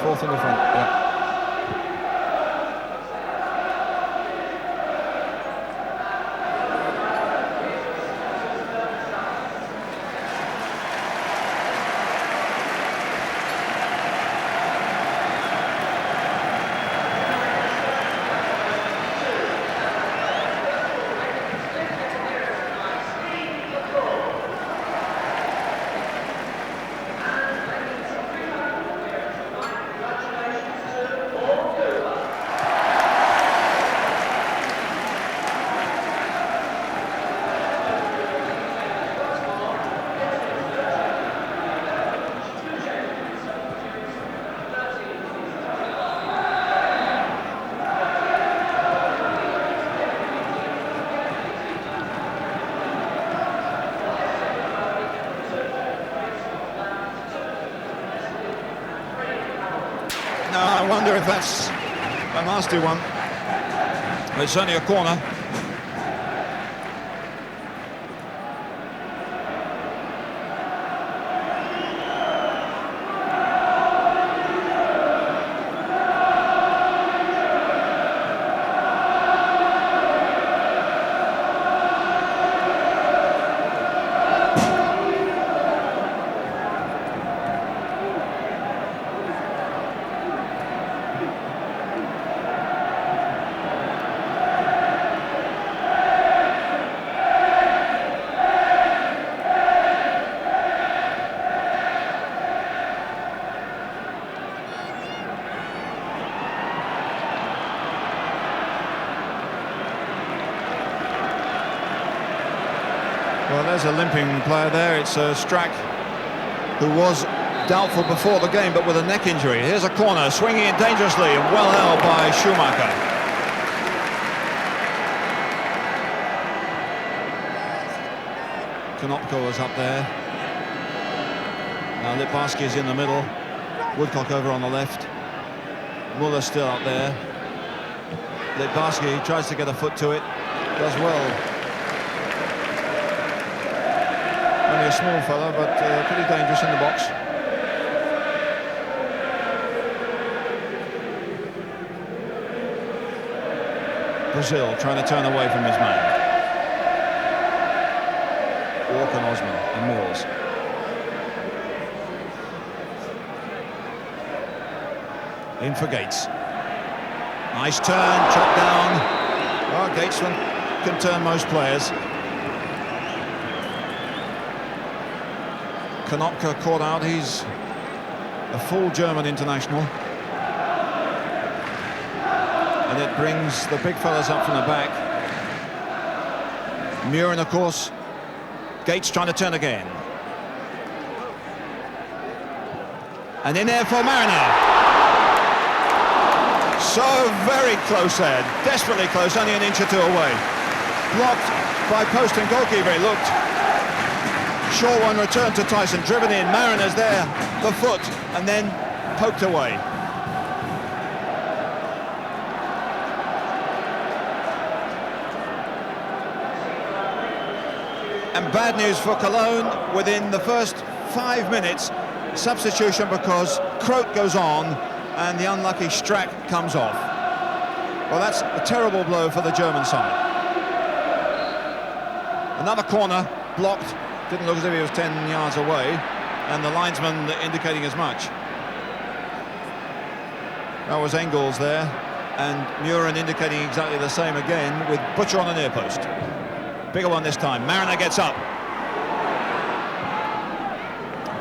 Fourth in the front, yeah. I wonder if that's a nasty one. It's only a corner. Well, there's a limping player there. It's Strack, who was doubtful before the game, but with a neck injury. Here's a corner, swinging it dangerously, and well held by Schumacher. Konopka was up there. Now Lipbarski is in the middle. Woodcock over on the left. Muller still up there. Lipbarski tries to get a foot to it. Does well. Only a small fella, but pretty dangerous in the box. Brazil trying to turn away from his man. Walker, Osman and Mills. In for Gates. Nice turn, chopped down. Well, Gates can turn most players. Konopka caught out. He's a full German international. And it brings the big fellas up from the back. Muren, of course. Gates trying to turn again. And in there for Mariner. So very close there. Desperately close, only an inch or two away. Blocked by post and goalkeeper, it looked. Short one returned to Tyson, driven in. Mariner's there, the foot, and then poked away. And bad news for Cologne within the first 5 minutes. Substitution because Kroot goes on and the unlucky Strack comes off. Well, that's a terrible blow for the German side. Another corner, blocked. Didn't look as if he was 10 yards away, and the linesman indicating as much. That was Engels there, and Muren indicating exactly the same again, with Butcher on the near post. Bigger one this time. Mariner gets up.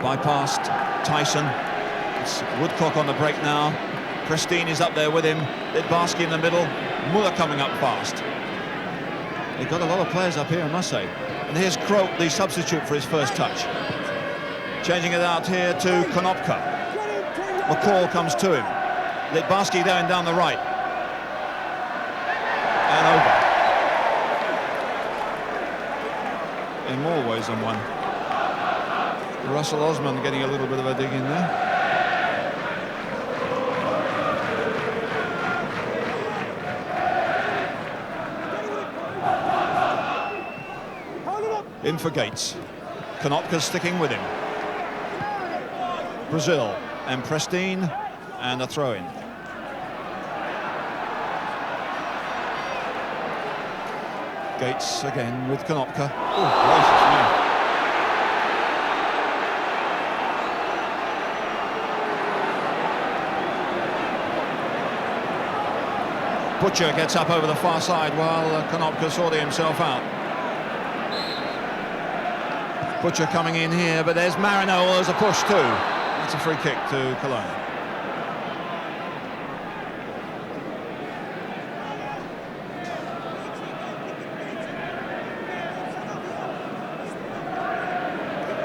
Bypassed Tyson. It's Woodcock on the break now. Pristine is up there with him. Lipbarski in the middle. Muller coming up fast. They've got a lot of players up here, I must say. And here's Kroot, the substitute for his first touch. Changing it out here to Konopka. McCall comes to him. Lipbarski down the right. And over. In more ways than one. Russell Osman getting a little bit of a dig in there. In for Gates. Konopka's sticking with him. Brazil and Pristine and a throw-in. Gates again with Konopka. Oh, gracious me. Butcher gets up over the far side while Konopka sorting himself out. Butcher coming in here, but there's Mariner. Oh, there's a push too. That's a free kick to Koln.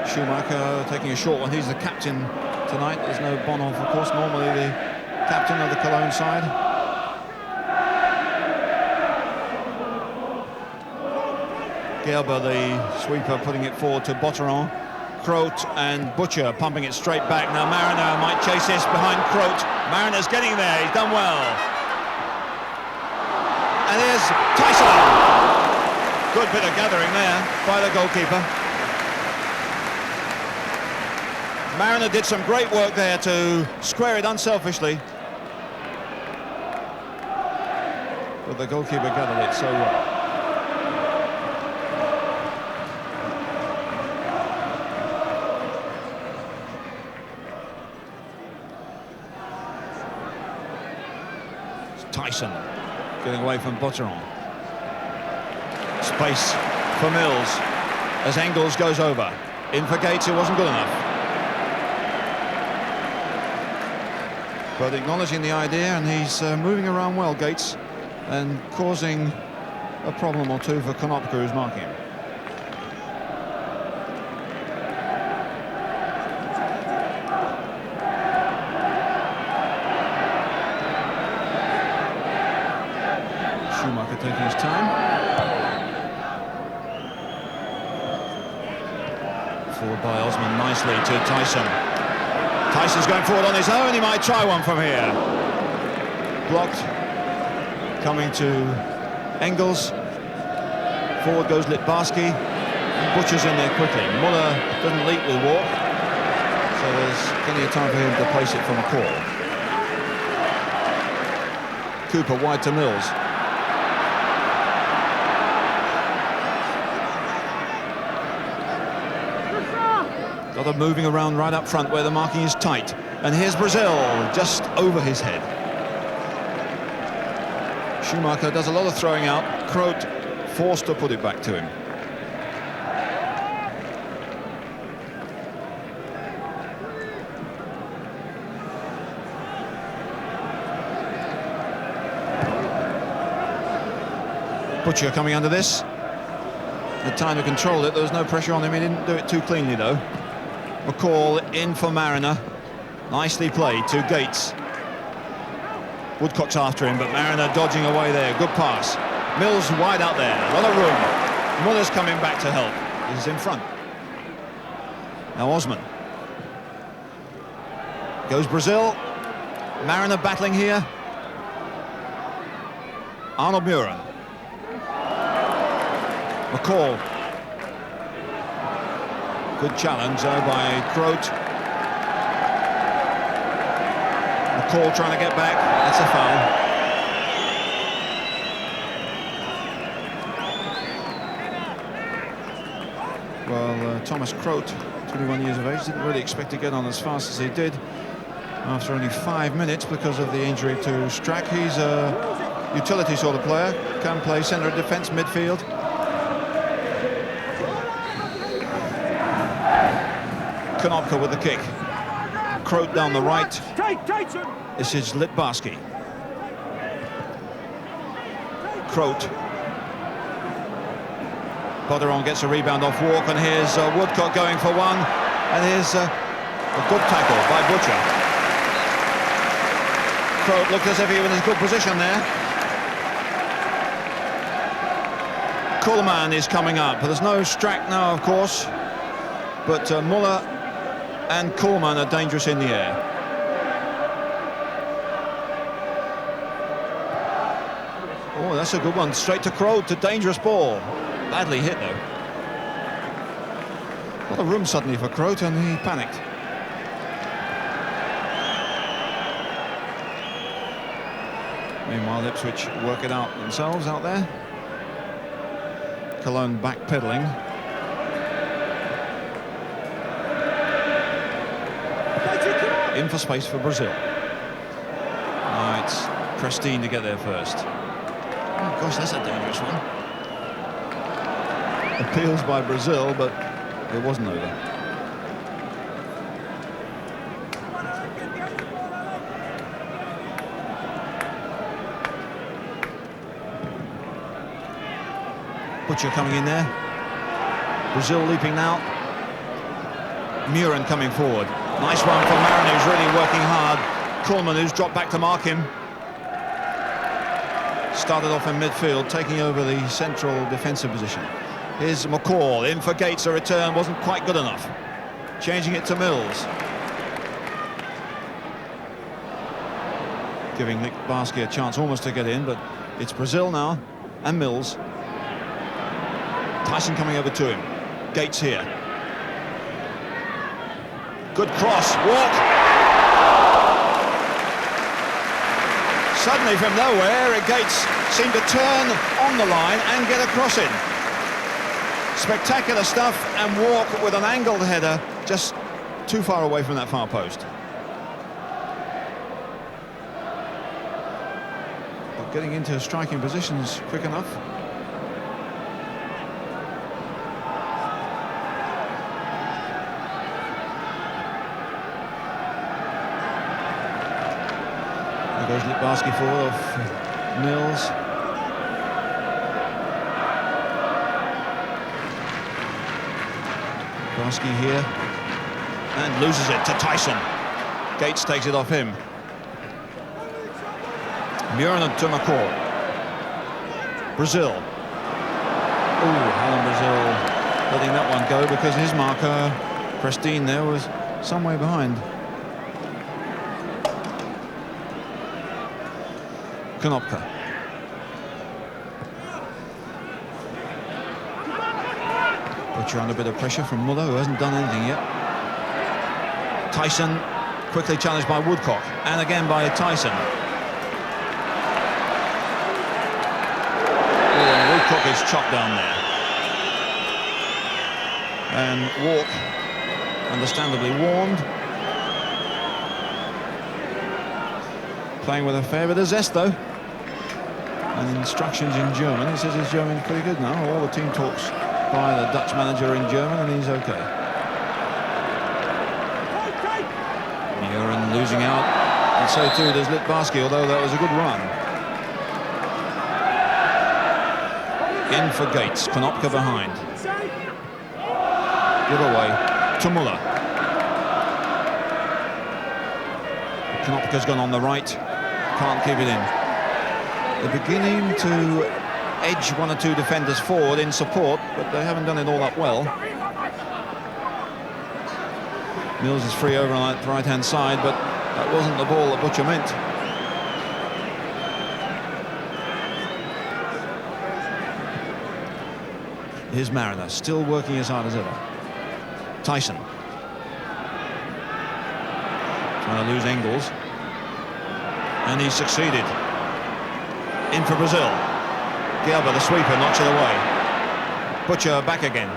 Schumacher taking a short one. He's the captain tonight. There's no Bonhoff, of course, normally the captain of the Cologne side. Gerber, the sweeper, putting it forward to Botteron. Croat and Butcher pumping it straight back. Now Mariner might chase this behind Croat. Mariner's getting there, he's done well. And here's Tyson. Good bit of gathering there by the goalkeeper. Mariner did some great work there to square it unselfishly. But the goalkeeper gathered it so well. Tyson getting away from Botteron. Space for Mills as Engels goes over. In for Gates, it wasn't good enough. But acknowledging the idea, and he's moving around well, Gates, and causing a problem or two for Konopka, who's marking him. Schumacher taking his time. Forward by Osman nicely to Tyson. Tyson's going forward on his own, he might try one from here. Blocked. Coming to Engels. Forward goes Litbarski. And Butcher's in there quickly. Muller doesn't leap with walk. So there's plenty of time for him to place it from a call. Cooper wide to Mills. Lot of moving around right up front where the marking is tight. And here's Brazil, just over his head. Schumacher does a lot of throwing out. Croat forced to put it back to him. Butcher coming under this. The time to control it, there was no pressure on him. He didn't do it too cleanly though. McCall in for Mariner. Nicely played to Gates. Woodcock's after him, but Mariner dodging away there. Good pass. Mills wide out there. A lot of room. Muller's coming back to help. He's in front. Now Osman. Goes Brazil. Mariner battling here. Arnold Muren. McCall. Good challenge by Croat. McCall trying to get back. That's a foul. Well, Thomas Croat, 21 years of age, didn't really expect to get on as fast as he did after only 5 minutes because of the injury to Strack. He's a utility sort of player, can play centre of defence, midfield. Konopka with the kick. Croat down the right. This is Litbarski. Croat. Botteron gets a rebound off Walk, and here's Woodcock going for one. And here's a good tackle by Butcher. Croat looked as if he was in a good position there. Kuhlmann is coming up, but there's no Strack now, of course. But Muller and Kuhlmann are dangerous in the air. Oh, that's a good one. Straight to Croat, a dangerous ball. Badly hit, though. A lot of room suddenly for Croat, and he panicked. Meanwhile, Ipswich work it out themselves out there. Koln backpedaling. In for space for Brazil. Now it's Pristine to get there first. Oh gosh, that's a dangerous one. Appeals by Brazil, but it wasn't over. Butcher coming in there. Brazil leaping now. Murin coming forward. Nice one for Marin, who's really working hard. Koln, who's dropped back to mark him. Started off in midfield, taking over the central defensive position. Here's McCall, in for Gates, a return wasn't quite good enough. Changing it to Mills. Giving Nick Barsky a chance almost to get in, but it's Brazil now, and Mills. Tyson coming over to him. Gates here. Good cross, walk. Suddenly from nowhere, Gates seemed to turn on the line and get a cross in. Spectacular stuff, and Walk with an angled header just too far away from that far post. But getting into striking positions quick enough. There goes Litbarski forward off Mills. Litbarski here and loses it to Tyson. Gates takes it off him. Murin to McCall. Brazil. Oh, Alan Brazil letting that one go because his marker, Pristine, there was some way behind. Konopka. Butcher under a bit of pressure from Muller, who hasn't done anything yet. Tyson quickly challenged by Woodcock, and again by Tyson. Oh, Woodcock is chopped down there. And Walk, understandably warned. Playing with a fair bit of zest, though. And instructions in German. He says his German's pretty good now. All the team talks by the Dutch manager in German, and he's okay. Murin losing out, and so too does Litbarski, although that was a good run. In for Gates, Konopka behind. Give away to Muller. Konopka's gone on the right, can't keep it in. They're beginning to edge one or two defenders forward in support, but they haven't done it all that well. Mills is free over on the right-hand side, but that wasn't the ball that Butcher meant. Here's Mariner, still working as hard as ever. Tyson. Trying to lose Engels. And he's succeeded. In for Brazil. Gelber, the sweeper, knocks it away. Butcher back again.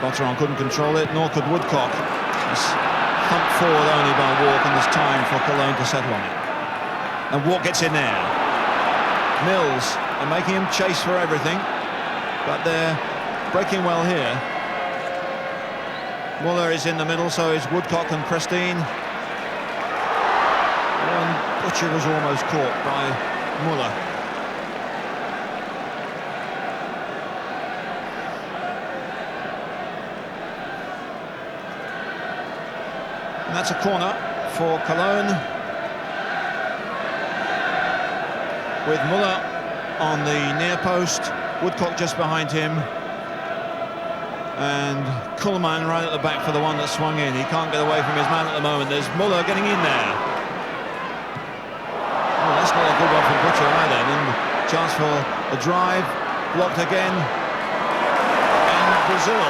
Botteron couldn't control it, nor could Woodcock. It's thumped forward only by Walk, and there's time for Koln to settle on it. And Walk gets in there. Mills are making him chase for everything, but they're breaking well here. Muller is in the middle, so is Woodcock and Pristine. Butcher was almost caught by Muller. And that's a corner for Koln, with Muller on the near post, Woodcock just behind him, and Kuhlmann right at the back for the one that swung in. He can't get away from his man at the moment. There's Muller getting in there. Oh, that's not a good one from Butcher either. And then chance for a drive, blocked again. And Brazil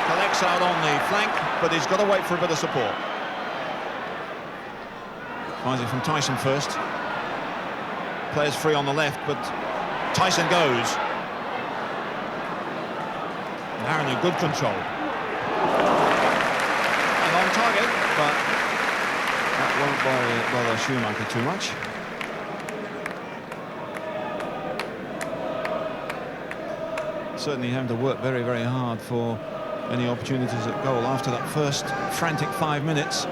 collects out on the flank, but he's got to wait for a bit of support. Finds it from Tyson first. Players free on the left, but Tyson goes. Mariner, good control. And on target, but that won't bother Schumacher too much. Certainly having to work very, very hard for any opportunities at goal after that first frantic 5 minutes.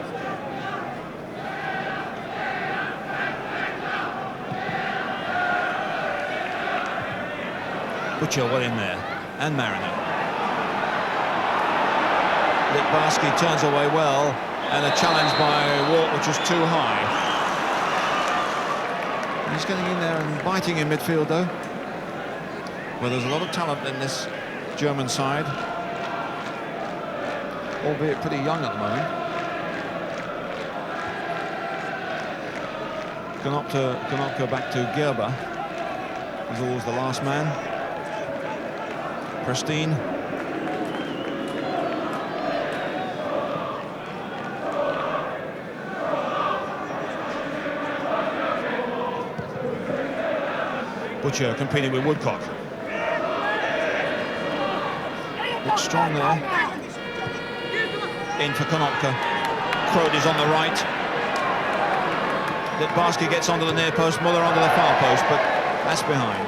Butcher well in there, and Mariner. Litbarski turns away well, and a challenge by Walt, which was too high. He's getting in there and biting in midfield, though. Well, there's a lot of talent in this German side, albeit pretty young at the moment. Konopka back to Gerber. He's always the last man. Pristine. Butcher competing with Woodcock. Looks strong there. In for Konopka. Krode is on the right. Litbarski gets onto the near post, Muller onto the far post, but that's behind.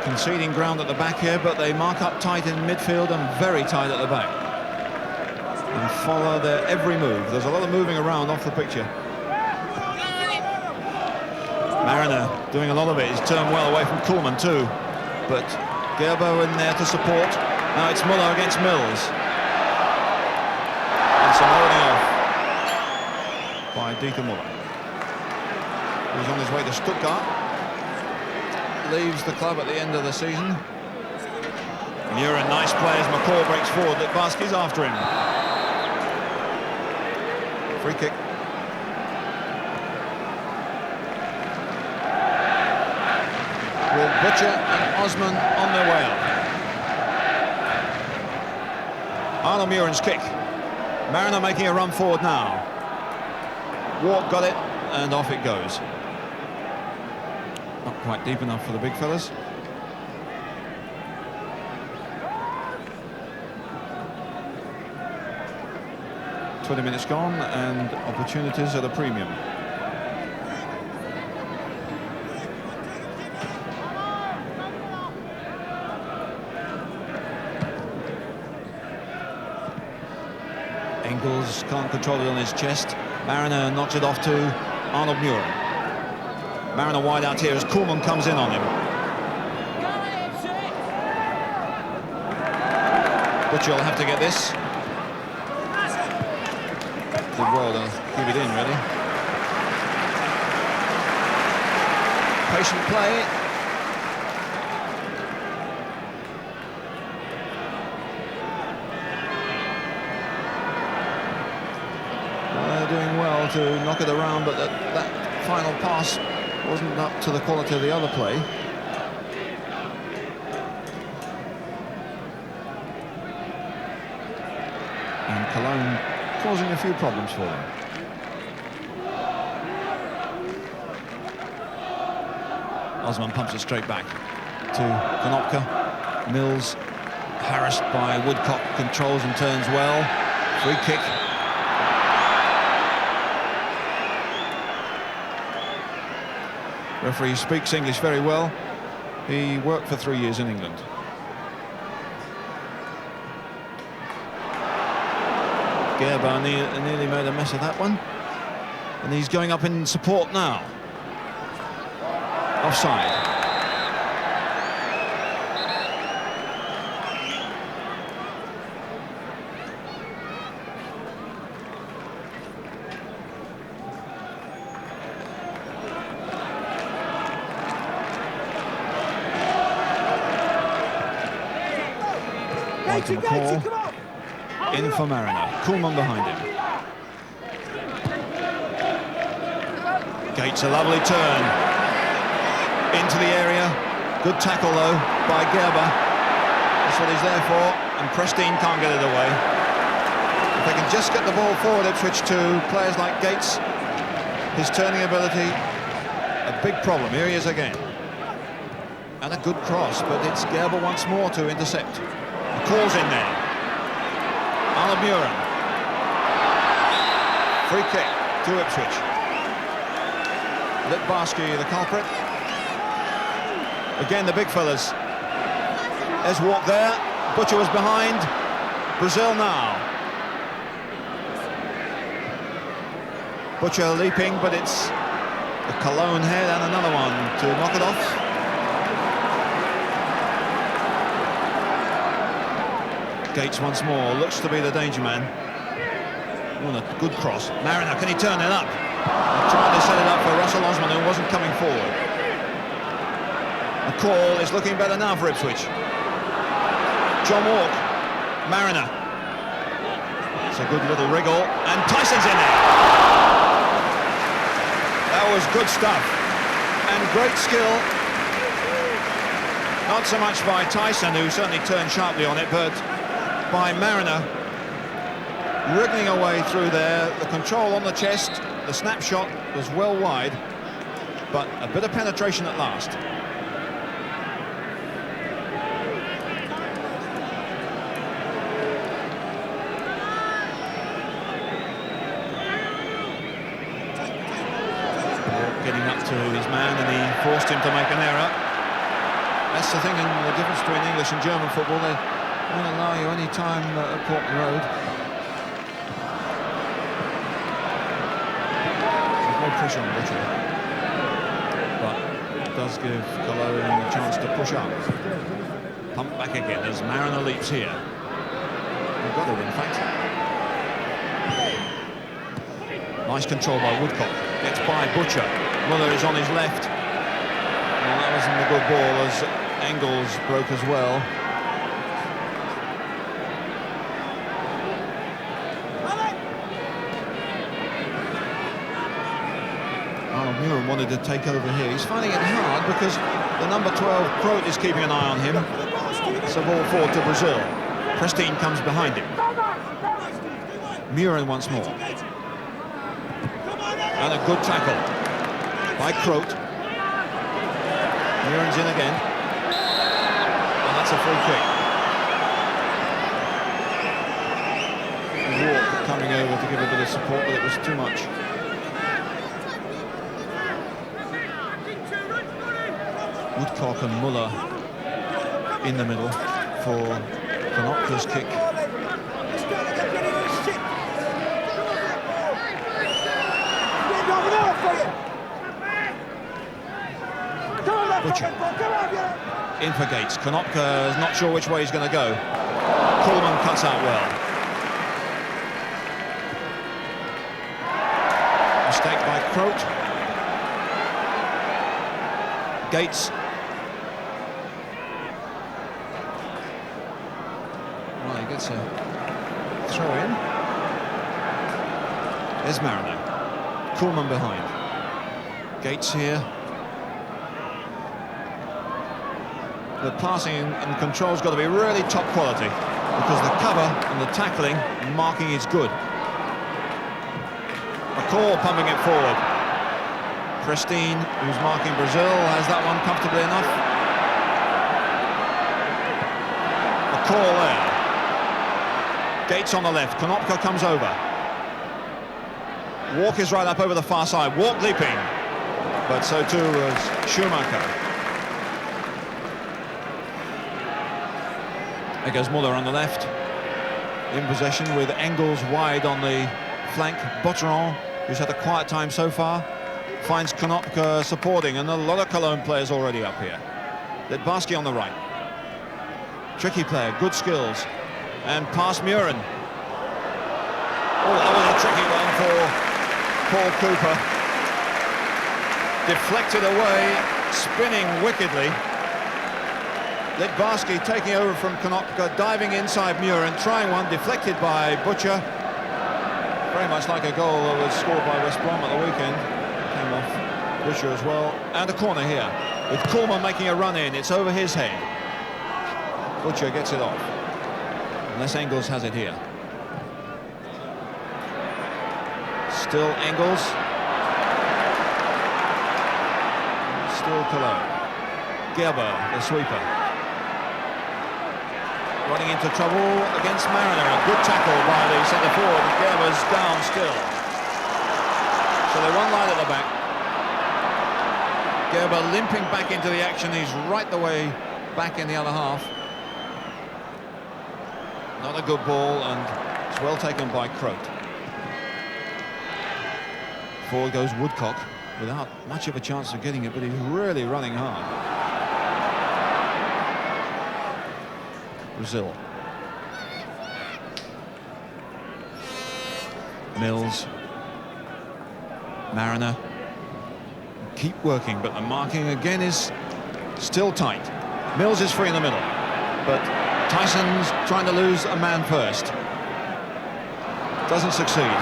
Conceding ground at the back here, but they mark up tight in midfield and very tight at the back. And follow their every move. There's a lot of moving around off the picture. Mariner doing a lot of it. He's turned well away from Koln too. But Gerber in there to support. Now it's Muller against Mills. And some holding off by Dieter Muller. He's on his way to Stuttgart. Leaves the club at the end of the season. Muren, nice play as McCall breaks forward. Litbarski's after him. Free kick. With Butcher and Osman on their way up. Arnold Muren's kick. Mariner making a run forward now. Ward got it, and off it goes. Not quite deep enough for the big fellas. "20 minutes gone and opportunities at a premium." Engels can't control it on his chest. Mariner knocks it off to Arnold Muren. Mariner wide out here as Koolman comes in on him. Butcher will have to get this. Did well to keep it in, really. Patient play. Well, they're doing well to knock it around, but that final pass wasn't up to the quality of the other play. And Cologne causing a few problems for them. Osman pumps it straight back to Konopka. Mills, harassed by Woodcock, controls and turns well. Free kick. Referee speaks English very well. He worked for 3 years in England. Gerber nearly made a mess of that one. And he's going up in support now. Offside. To McCall. In for Mariner. Koln behind him. Gates, a lovely turn. Into the area. Good tackle, though, by Gerber. That's what he's there for. And Prestine can't get it away. If they can just get the ball forward, Ipswich, to players like Gates, his turning ability, a big problem. Here he is again. And a good cross, but it's Gerber once more to intercept. The call's in there. Alan Muren. Free kick to Ipswich. Litbarski, the culprit. Again, the big fellas. There's walk there. Butcher was behind. Brazil now. Butcher leaping, but it's a Koln head and another one to knock it off. Gates once more, looks to be the danger man. Oh, a good cross. Mariner, can he turn it up? Trying to set it up for Russell Osman, who wasn't coming forward. The call is looking better now for Ipswich. John Walk, Mariner. It's a good little wriggle, and Tyson's in there. That was good stuff, and great skill. Not so much by Tyson, who certainly turned sharply on it, but by Mariner, wriggling away through there. The control on the chest, the snapshot was well wide, but a bit of penetration at last. Getting up to his man, and he forced him to make an error. That's the thing, and the difference between English and German football. They won't allow you any time at Portman Road. There's no pressure on Butcher, but it does give Koln a chance to push up. Pump back again as Mariner leaps here. They've got it, in fact. Nice control by Woodcock. Gets by Butcher. Muller is on his left. Well, that wasn't a good ball, as Engels broke as well. Muren wanted to take over here. He's finding it hard because the number 12 Croat is keeping an eye on him. It's a ball forward to Brazil. Prestine comes behind him. Muren once more. And a good tackle by Croat. Muren's in again. And that's a free kick. Walk coming over to give a bit of support, but it was too much. Woodcock and Muller in the middle for Konopka's kick. Butcher in for Gates. Konopka is not sure which way he's going to go. Koln cuts out well. Mistake by Croat. Gates. Well, he gets a throw in. There's Mariner. Koln behind. Gates here. The passing and control's got to be really top quality, because the cover and the tackling and marking is good. McCall pumping it forward. Prestine, who's marking Brazil, has that one comfortably enough. McCall there. Gates on the left. Konopka comes over. Walk is right up over the far side. Walk leaping, but so too was Schumacher. There goes Muller on the left, in possession with Engels wide on the flank. Botteron, who's had a quiet time so far, finds Konopka supporting, and a lot of Koln players already up here. Litbarski on the right. Tricky player, good skills, and past Muren. Oh, that was a tricky one for Paul Cooper. Deflected away, spinning wickedly. Litbarski taking over from Konopka, diving inside Murin, trying one, deflected by Butcher. Very much like a goal that was scored by West Brom at the weekend. Came off Butcher as well. And a corner here, with Koln making a run in. It's over his head. Butcher gets it off. Unless Engels has it here. Still Engels. Still Koln. Gerber, the sweeper. Running into trouble against Mariner. A good tackle by the centre forward. Gerber's down still. So they're one line at the back. Gerber limping back into the action. He's right the way back in the other half. Not a good ball, and it's well taken by Croat. Forward goes Woodcock without much of a chance of getting it, but he's really running hard. Brazil. Mills. Mariner. Keep working, but the marking again is still tight. Mills is free in the middle, but Tyson's trying to lose a man first. Doesn't succeed.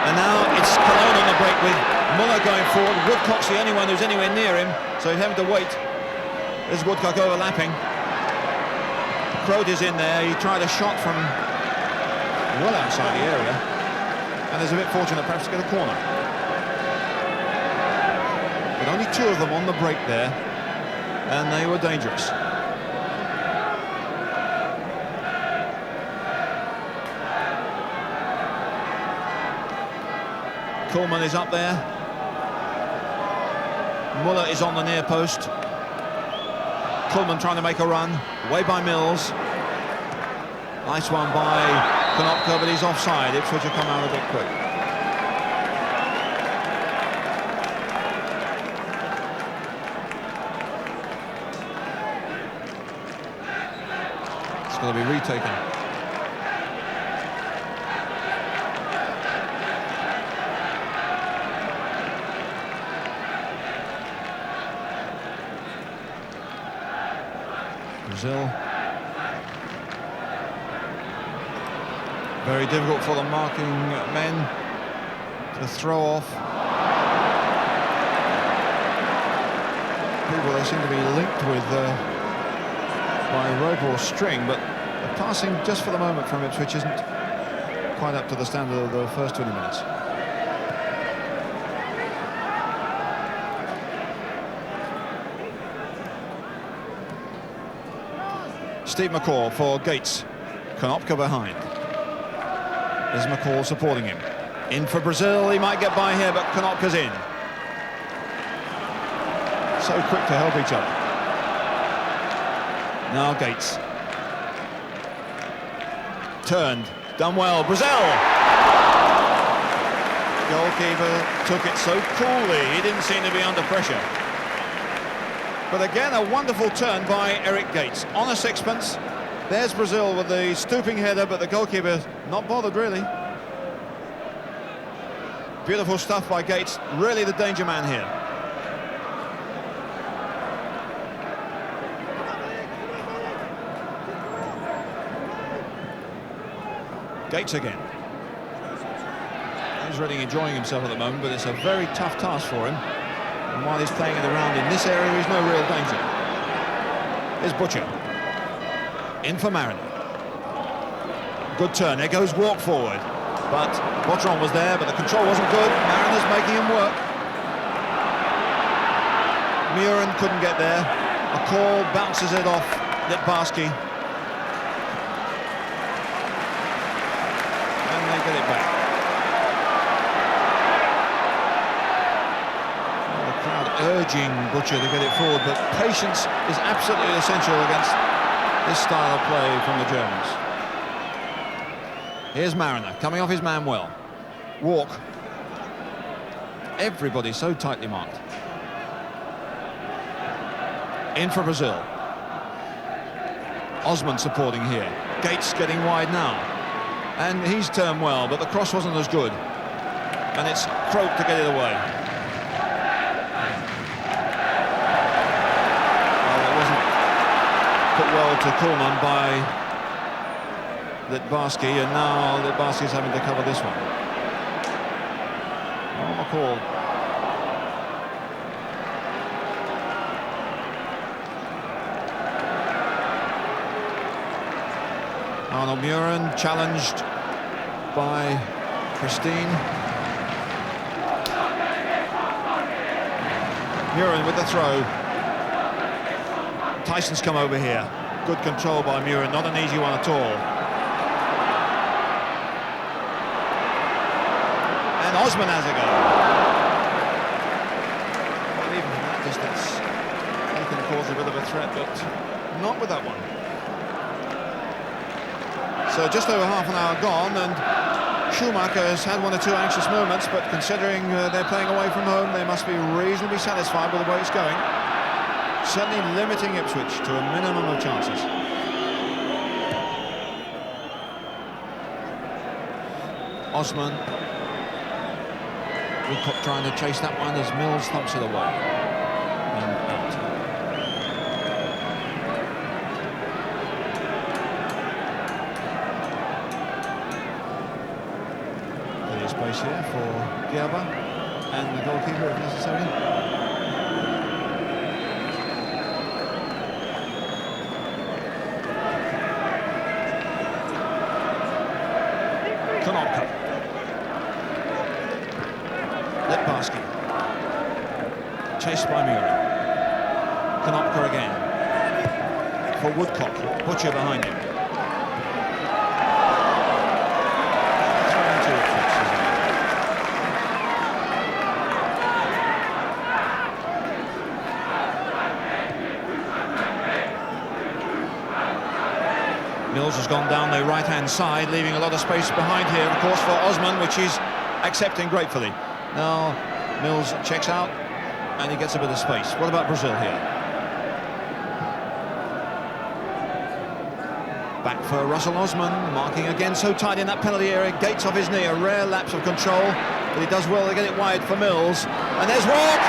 And now it's Koln on the break with Muller going forward. Woodcock's the only one who's anywhere near him, so he's having to wait. There's Woodcock overlapping. Croat is in there. He tried a shot from well outside the area, and is a bit fortunate perhaps to get a corner. But only two of them on the break there, and they were dangerous. Koln is up there. Muller is on the near post. Koln trying to make a run, away by Mills. Nice one by Konopka, but he's offside. Ipswich have come out a bit quick. It's going to be retaken. Brazil. Very difficult for the marking men to throw off. People they seem to be linked with by rope or string, but the passing just for the moment from Ipswich isn't quite up to the standard of the first 20 minutes. Steve McCall for Gates. Konopka behind. There's McCall supporting him. In for Brazil, he might get by here, but Konopka's in. So quick to help each other. Now Gates. Turned, done well, Brazil! Goalkeeper took it so coolly, he didn't seem to be under pressure. But again, a wonderful turn by Eric Gates. On a sixpence, there's Brazil with the stooping header, but the goalkeeper not bothered, really. Beautiful stuff by Gates, really the danger man here. Gates again. He's really enjoying himself at the moment, but it's a very tough task for him. And while he's playing it around in this area, he's no real danger. Here's Butcher. In for Mariner. Good turn. There goes walk forward. But Botron was there, but the control wasn't good. Mariner's making him work. Murin couldn't get there. A call bounces it off Litbarski. And they get it back. Urging Butcher to get it forward, but patience is absolutely essential against this style of play from the Germans. Here's Mariner, coming off his man well. Walk. Everybody so tightly marked. In for Brazil. Osman supporting here. Gates getting wide now. And he's turned well, but the cross wasn't as good. And it's Croat to get it away. ball to Koln by Litbarski, and now Litbarski's having to cover this one. Oh, McCall. Arnold Muren challenged by Pristine. Muren with the throw. Tyson's come over here. Good control by Muren, not an easy one at all. And Osman has a go. Well, even from that distance, he can cause a bit of a threat, but not with that one. So just over half an hour gone, and Schumacher has had one or two anxious moments, but considering they're playing away from home, they must be reasonably satisfied with the way it's going. Certainly limiting Ipswich to a minimum of chances. Osman. Woodcock trying to chase that one as Mills thumps it away. And out. Plenty of space here for Gerber and the goalkeeper if necessary. Litbarski. Chased by Muren. Konopka again. For Woodcock. Butcher behind him. Mills has gone down the right-hand side, leaving a lot of space behind here, of course, for Osman, which he's accepting gratefully. Now Mills checks out and he gets a bit of space. What about Brazil here? Back for Russell Osman, marking again so tight in that penalty area. Gates off his knee, a rare lapse of control, but he does well to get it wide for Mills. And there's Walk!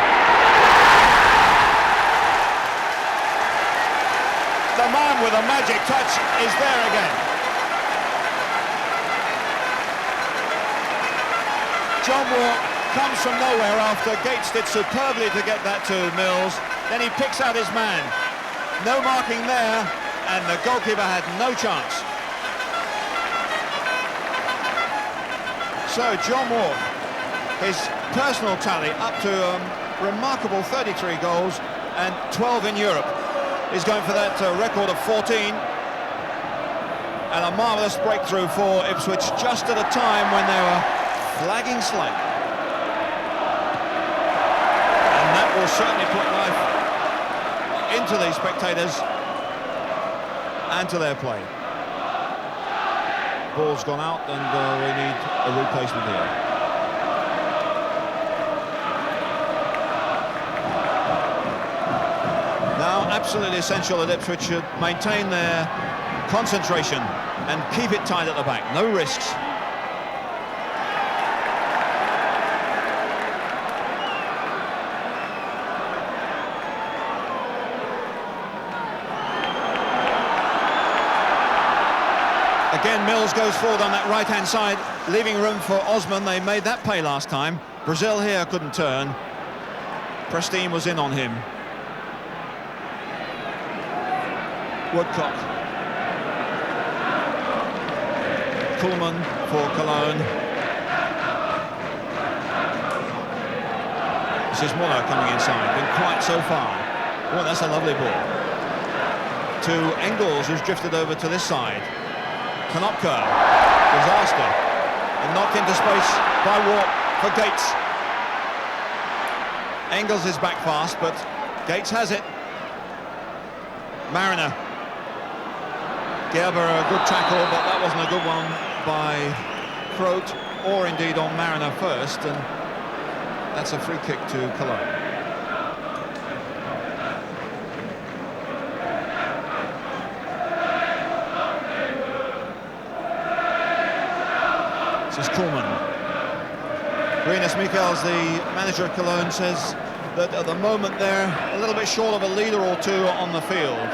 The man with a magic touch is there again. John Walk comes from nowhere after Gates did superbly to get that to Mills. Then he picks out his man. No marking there, and the goalkeeper had no chance. So John Walk, his personal tally up to a remarkable 33 goals and 12 in Europe. He's going for that record of 14. And a marvellous breakthrough for Ipswich just at a time when they were flagging slightly. And that will certainly put life into these spectators and to their play. Ball's gone out and we need a replacement here. Now absolutely essential that Ipswich should maintain their concentration and keep it tight at the back, no risks. Again, Mills goes forward on that right-hand side, leaving room for Osman. They made that pay last time. Brazil here couldn't turn. Pristine was in on him. Woodcock. Koolman for Cologne. This is Muller coming inside, been quiet so far. Oh, that's a lovely ball. To Engels, who's drifted over to this side. Konopka, disaster. And knocked into space by Walk for Gates. Engels is back fast, but Gates has it. Mariner. Gerber, a good tackle, but that wasn't a good one by Croat, or indeed on Mariner first, and that's a free kick to Cologne. This is Koolman. Rinus Michels, the manager of Cologne, says that at the moment they're a little bit short of a leader or two on the field.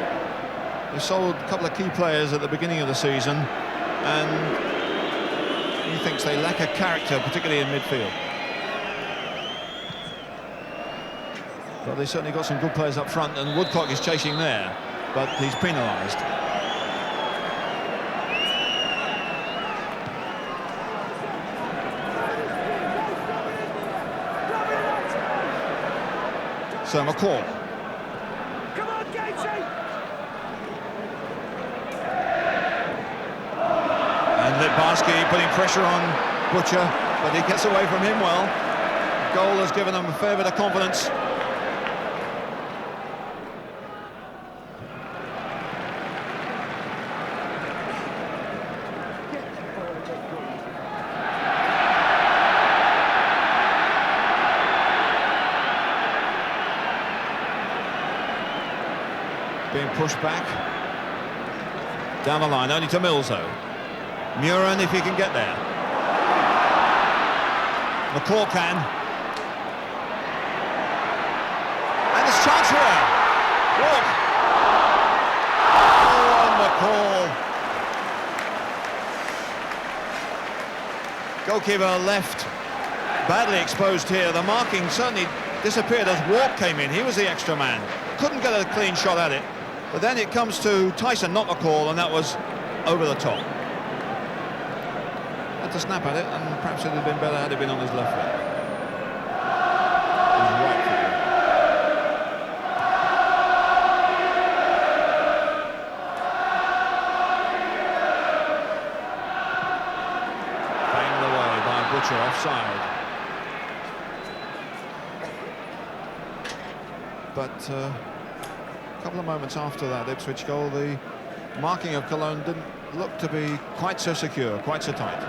They sold a couple of key players at the beginning of the season, and he thinks they lack a character, particularly in midfield. But they certainly got some good players up front, and Woodcock is chasing there, but he's penalised. So McCall. Come on, Gatesy! And Litbarski putting pressure on Butcher, but he gets away from him well. The goal has given them a fair bit of confidence. Being pushed back down the line, only to Mills though. Muren, if he can get there. McCall can. And there's chance here. Walk. Oh, McCall. Goalkeeper left badly exposed here. The marking certainly disappeared as Walk came in. He was the extra man. Couldn't get a clean shot at it. But then it comes to Tyson, not McCall, and that was over the top. Had to snap at it, and perhaps it would have been better had it been on his left foot. His right foot. Banged away by Butcher offside. But a couple of moments after that Ipswich goal, the marking of Koln didn't look to be quite so secure, quite so tight.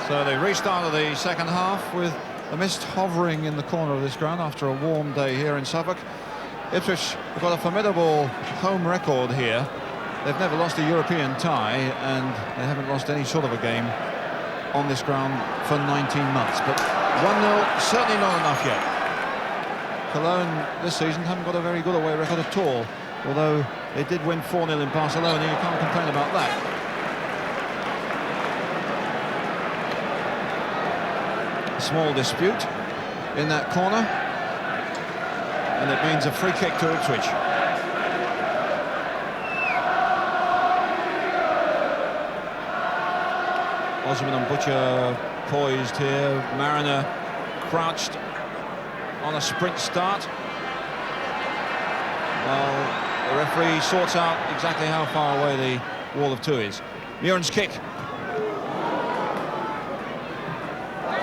So they restarted the second half with the mist hovering in the corner of this ground after a warm day here in Suffolk. Ipswich have got a formidable home record here. They've never lost a European tie, and they haven't lost any sort of a game on this ground for 19 months. But 1-0, certainly not enough yet. Cologne this season haven't got a very good away record at all, although they did win 4-0 in Barcelona. You can't complain about that. Small dispute in that corner, and it means a free kick to Ipswich. Osman and Butcher poised here. Mariner crouched on a sprint start. Well, the referee sorts out exactly how far away the wall of two is. Muren's kick.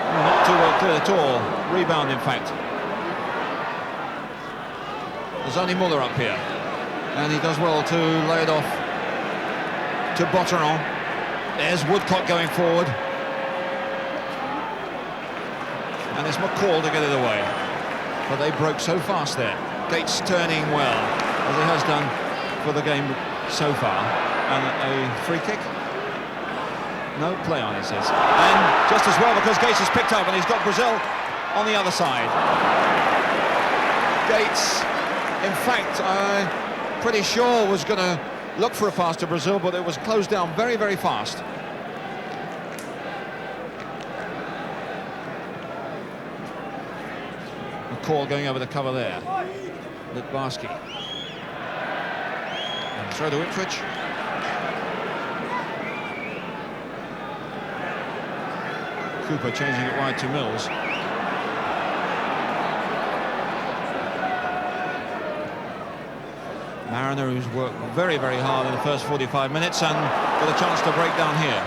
Not too well cleared at all. Rebound, in fact. There's only Muller up here, and he does well to lay it off to Botteron. There's Woodcock going forward, and it's McCall to get it away. But they broke so fast there. Gates turning well, as he has done for the game so far. And a free kick. No play on, it says. And just as well, because Gates has picked up and he's got Brazil on the other side. Gates, in fact, I'm pretty sure was going to look for a pass to Brazil, but it was closed down very, very fast. McCall going over the cover there. Litbarski. And throw to Ipswich. Cooper changing it wide to Mills. Mariner, who's worked very, very hard in the first 45 minutes and got a chance to break down here.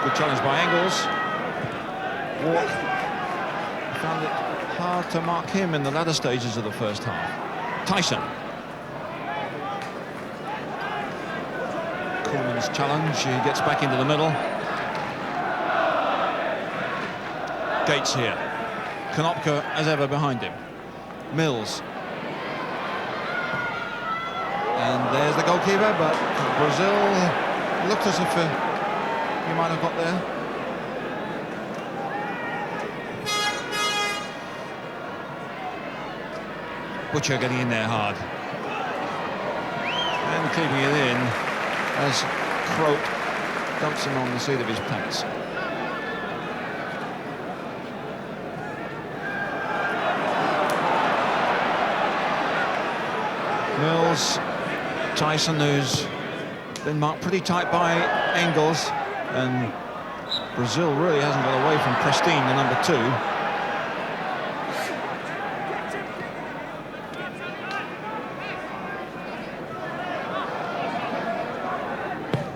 Good challenge by Engels. Walk found it hard to mark him in the latter stages of the first half. Tyson. Koln's challenge. He gets back into the middle. Gates here. Konopka as ever behind him. Mills. And there's the goalkeeper, but Brazil looked as if he might have got there. Butcher getting in there hard. And keeping it in as Croat dumps him on the seat of his pants. Mills, Tyson, who's been marked pretty tight by Engels, and Brazil really hasn't got away from Pristine, the number 2.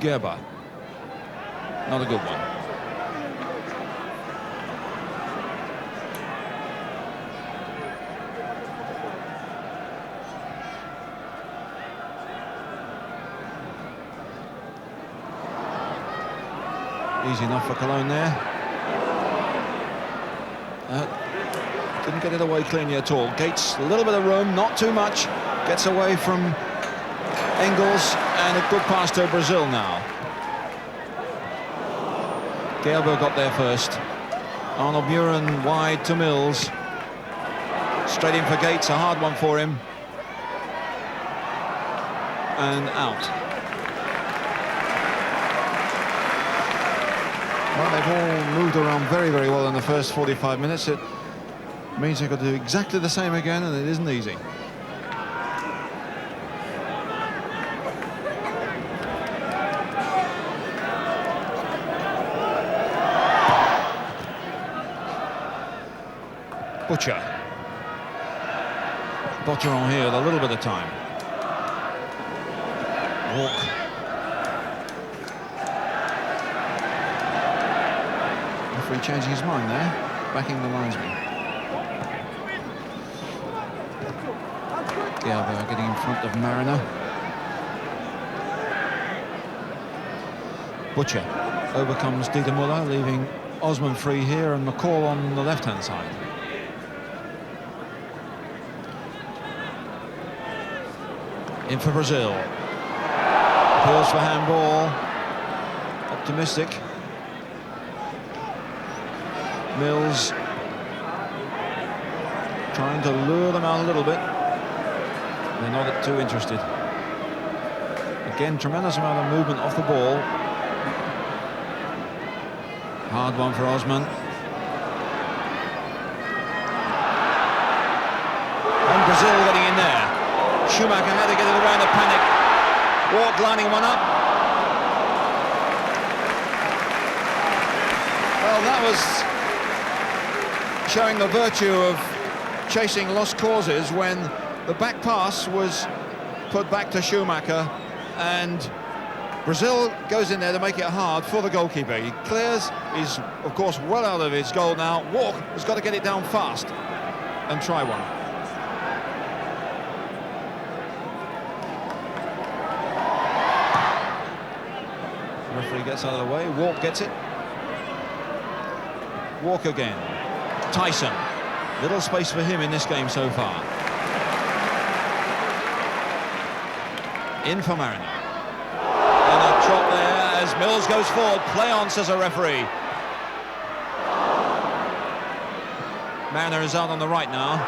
Gerber, not a good one. Easy enough for Koln there. Didn't get it away cleanly at all. Gates, a little bit of room, not too much. Gets away from Engels, and a good pass to Brazil now. Gerber got there first. Arnold Muren wide to Mills. Straight in for Gates, a hard one for him. And out. Well, they've all moved around very, very well in the first 45 minutes. It means they've got to do exactly the same again, and it isn't easy. Butcher. Botteron here with a little bit of time. Walk. Referee changing his mind there, backing the linesman. Gerber getting in front of Mariner. Butcher overcomes Dieter Muller, leaving Osman free here and McCall on the left-hand side. In for Brazil. Appeals for handball. Optimistic. Mills trying to lure them out a little bit. They're not too interested. Again, tremendous amount of movement off the ball. Hard one for Osman. And Brazil getting in there. Schumacher had to get it around the panic. Walk lining one up. Well, that was showing the virtue of chasing lost causes when the back pass was put back to Schumacher, and Brazil goes in there to make it hard for the goalkeeper. He clears, he's of course well out of his goal now. Walk has got to get it down fast and try one. The referee gets out of the way, Walk gets it. Walk again. Tyson, little space for him in this game so far. In for Mariner. And a trot there as Mills goes forward. Play on, says a referee. Mariner is out on the right now.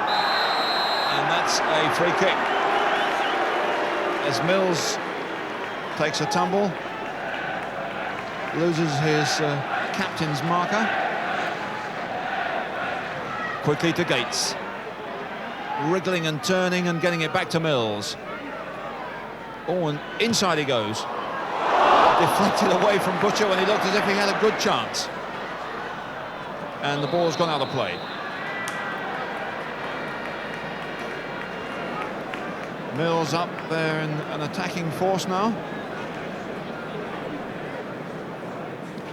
And that's a free kick. As Mills takes a tumble. Loses his captain's marker. Quickly to Gates. Wriggling and turning and getting it back to Mills. Oh, and inside he goes. Deflected away from Butcher when he looked as if he had a good chance. And the ball's gone out of play. Mills up there in an attacking force now.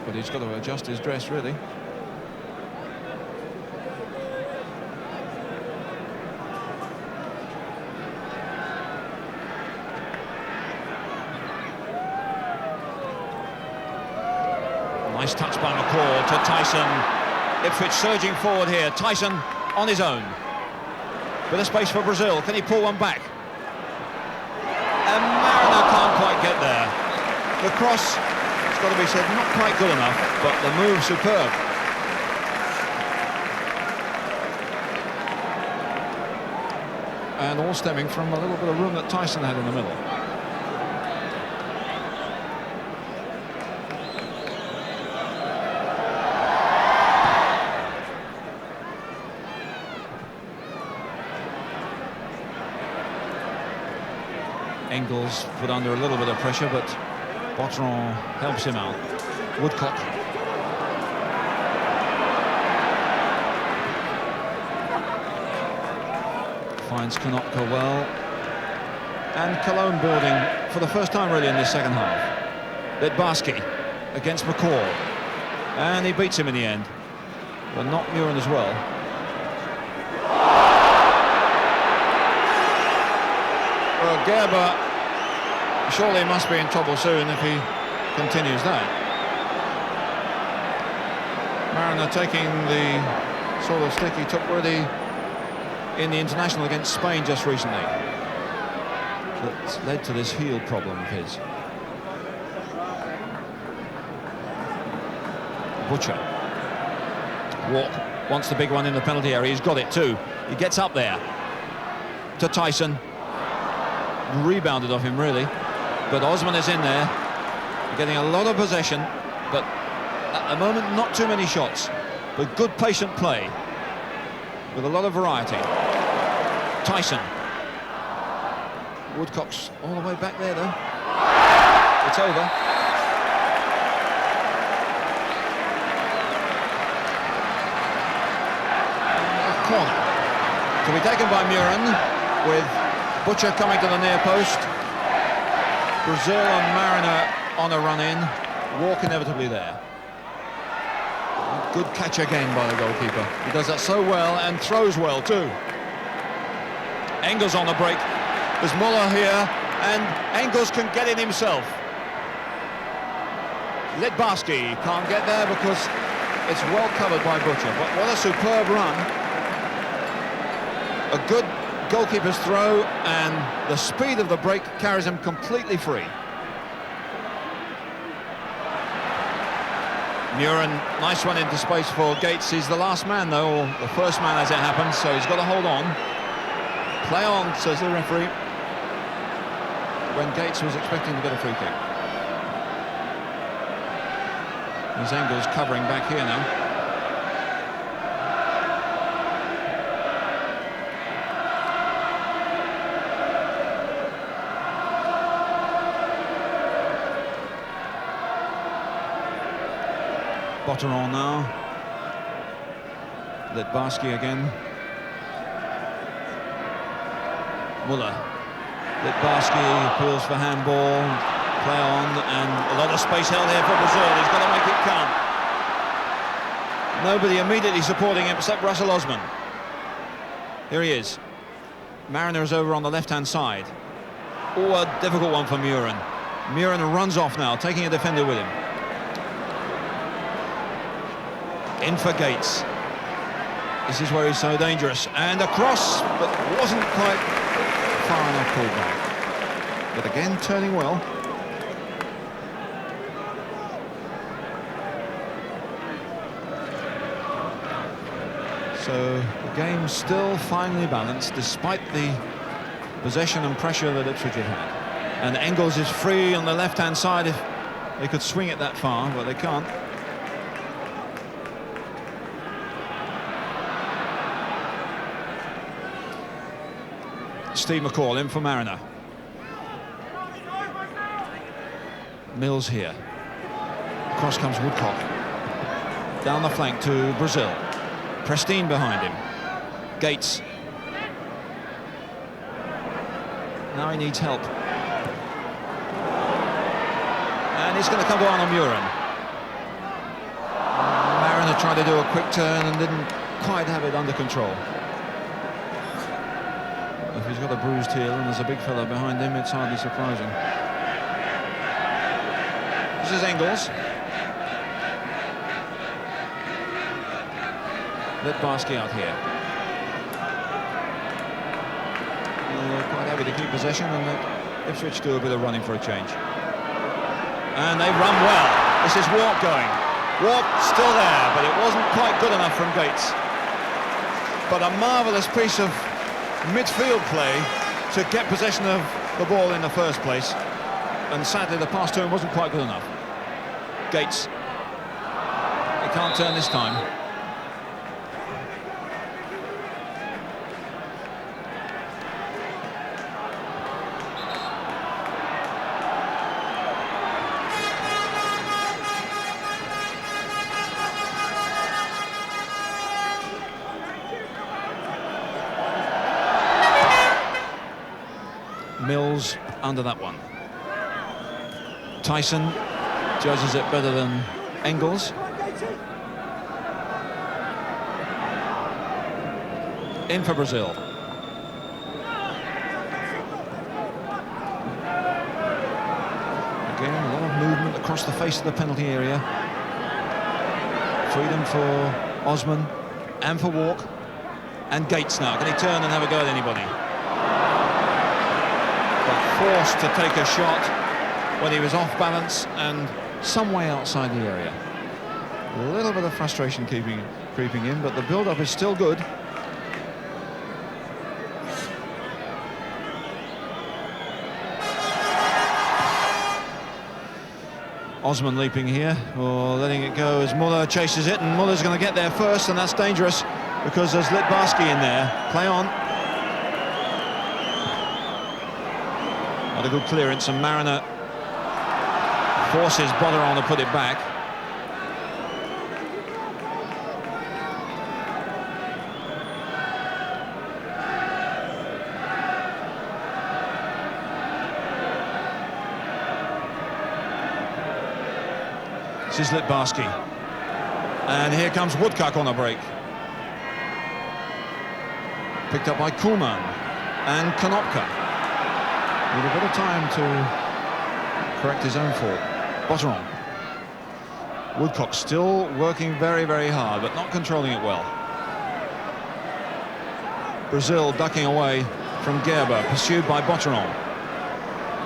But he's got to adjust his dress, really. Nice touch by McCall to Tyson. Ipswich surging forward here. Tyson on his own. Bit of space for Brazil. Can he pull one back? And Mariner can't quite get there. The cross, it's got to be said, not quite good enough, but the move superb. And all stemming from a little bit of room that Tyson had in the middle. Engels put under a little bit of pressure, but Botteron helps him out. Woodcock. Finds Konopka well. And Koln building for the first time really in this second half. Ledbarski against McCall. And he beats him in the end. But not Muren as well. Well, Gerber surely must be in trouble soon if he continues that. Mariner taking the sort of stick he took already in the international against Spain just recently. That's led to this heel problem of his. Butcher. Walk wants the big one in the penalty area. He's got it too. He gets up there to Tyson. Rebounded off him really, but Osman is in there, getting a lot of possession, but at the moment not too many shots, but good patient play with a lot of variety. Tyson. Woodcock's all the way back there though. It's over. A corner to be taken by Muren, with Butcher coming to the near post. Brazil and Mariner on a run-in. Walk inevitably there. Good catch again by the goalkeeper. He does that so well and throws well too. Engels on the break. There's Muller here, and Engels can get it himself. Ledbarski can't get there because it's well covered by Butcher. But what a superb run. A good goalkeeper's throw, and the speed of the break carries him completely free. Muren, nice one into space for Gates. He's the last man though, or the first man as it happens, so he's got to hold on. Play on, says the referee, when Gates was expecting to get a free kick. There's Engels covering back here now. Botteron now. Ledbarski again. Muller. Ledbarski appeals for handball. Play on, and a lot of space held here for Brazil. He's got to make it count. Nobody immediately supporting him except Russell Osman. Here he is. Mariner is over on the left-hand side. Oh, a difficult one for Muren. Muren runs off now, taking a defender with him. In for Gates. This is where he's so dangerous. And a cross, but wasn't quite far enough pulled back. But again, turning well. So the game still finely balanced, despite the possession and pressure that Ipswich have had. And Engels is free on the left-hand side if they could swing it that far, but they can't. Steve McCall in for Mariner. Mills here. Across comes Woodcock. Down the flank to Brazil. Prestine behind him. Gates. Now he needs help. And he's going to come down on Muren. Mariner tried to do a quick turn and didn't quite have it under control. If he's got a bruised heel and there's a big fella behind him, it's hardly surprising. This is Engels. Litbarski out here. Quite happy to keep possession, and let Ipswich do a bit of running for a change. And they run well. This is Walk going. Walk still there, but it wasn't quite good enough from Gates. But a marvellous piece of midfield play to get possession of the ball in the first place. And sadly, the pass to him wasn't quite good enough. Gates. He can't turn this time. Mills under that one. Tyson judges it better than Engels. In for Brazil. Again, a lot of movement across the face of the penalty area. Freedom for Osman and for Walk. And Gates now. Can he turn and have a go at anybody? Forced to take a shot when he was off balance and some way outside the area. A little bit of frustration creeping in, but the build-up is still good. Osman leaping here, or letting it go as Muller chases it, and Muller's going to get there first, and that's dangerous because there's Litbarski in there. Play on. A good clearance, and Mariner forces Botteron to put it back. This is Litbarski. And here comes Woodcock on a break. Picked up by Koln and Konopka. With a bit of time to correct his own fault. Botteron. Woodcock still working very, very hard, but not controlling it well. Brazil ducking away from Gerber, pursued by Botteron.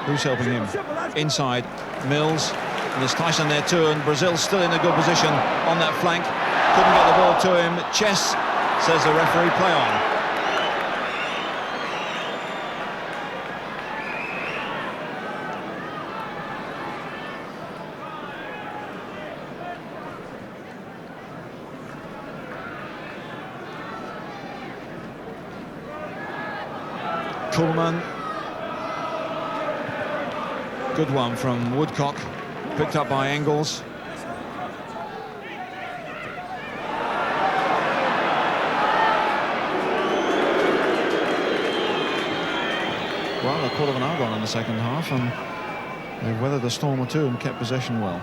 Who's helping him? Inside, Mills. And there's Tyson there too, and Brazil's still in a good position on that flank. Couldn't get the ball to him. Chess, says the referee, play on. Koln. Good one from Woodcock, picked up by Engels. Well, a quarter of an hour gone in the second half, and they've weathered a storm or two and kept possession well.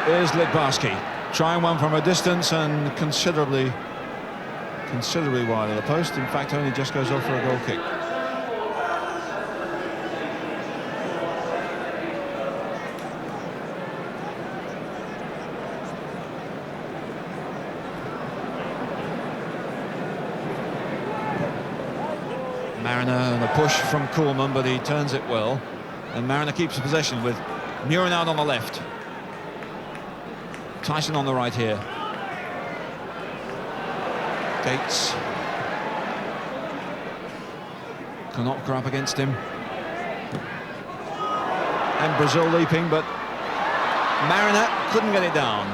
Here's Litbarski, trying one from a distance and considerably wide of the post. In fact, only just goes off for a goal kick. Mariner and a push from Koln, but he turns it well. And Mariner keeps possession with Murin out on the left. Tyson on the right here. Gates. Konopka up against him. And Brazil leaping, but Mariner couldn't get it down.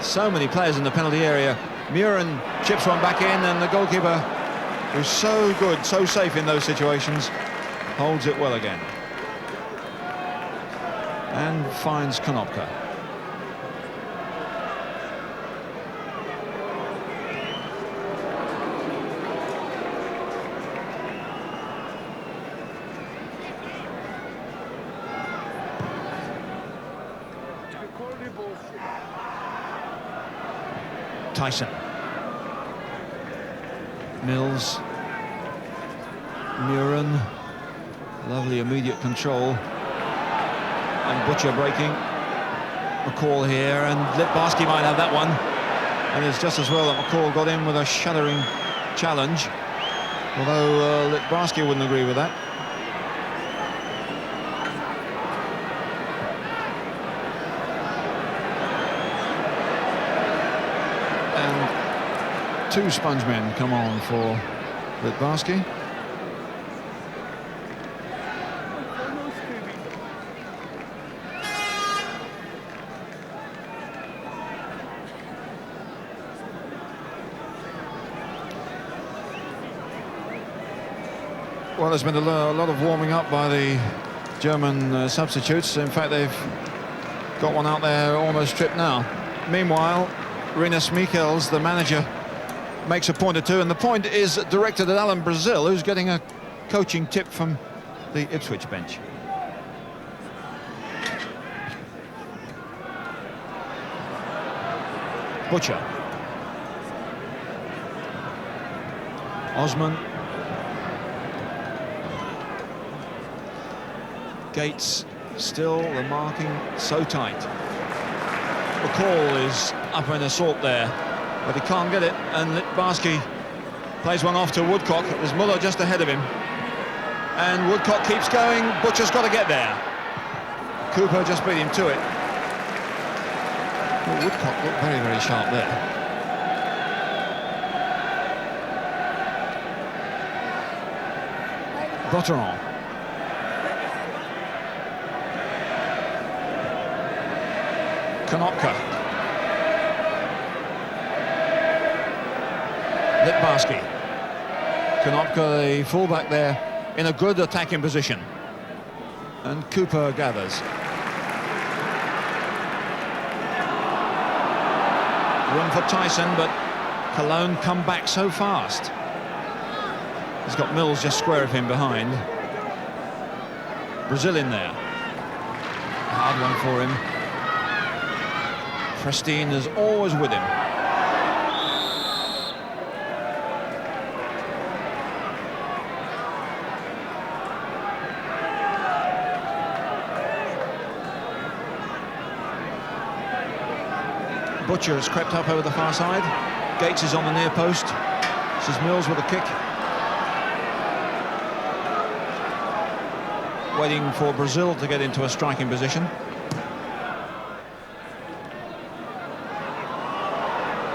So many players in the penalty area. Murin chips one back in, and the goalkeeper, who's so good, so safe in those situations, holds it well again. And finds Konopka. Tyson. Mills. Muren, lovely immediate control. And Butcher breaking. McCall here, and Litbarski might have that one. And it's just as well that McCall got in with a shuddering challenge. Although Litbarski wouldn't agree with that. And two sponge men come on for Litbarski. Well, there's been a lot of warming up by the German substitutes. In fact, they've got one out there almost tripped now. Meanwhile, Rinus Michels, the manager, makes a point or two, and the point is directed at Alan Brazil, who's getting a coaching tip from the Ipswich bench. Butcher. Osman. Gates, still the marking so tight. McCall is up in assault there, but he can't get it, and Litbarski plays one off to Woodcock. There's Muller just ahead of him, and Woodcock keeps going. Butcher's got to get there. Cooper just beat him to it. Well, Woodcock looked very, very sharp there. Botteron. Konopka. Litbarski. Konopka, the fullback there, in a good attacking position. And Cooper gathers. Room for Tyson, but Cologne come back so fast. He's got Mills just square of him behind. Brazil in there. Hard one for him. Pristine is always with him. Butcher has crept up over the far side. Gates is on the near post. This is Mills with a kick. Waiting for Brazil to get into a striking position.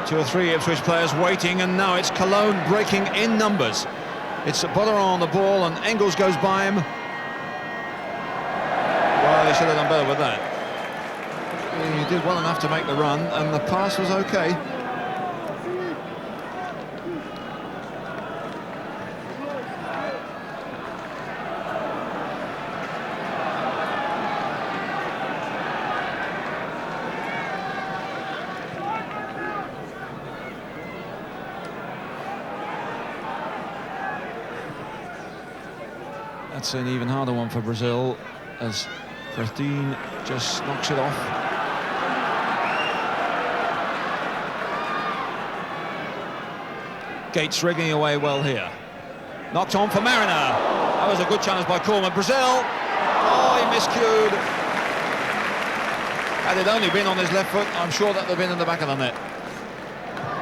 Two or three Ipswich players waiting, and now it's Cologne breaking in numbers. It's Botteron on the ball, and Engels goes by him. Well, they should have done better with that. He did well enough to make the run, and the pass was okay. That's an even harder one for Brazil, as Pristine just knocks it off. Gates rigging away well here. Knocked on for Mariner. That was a good challenge by Koln. Brazil. Oh, he miscued. Had it only been on his left foot, I'm sure that would have been in the back of the net.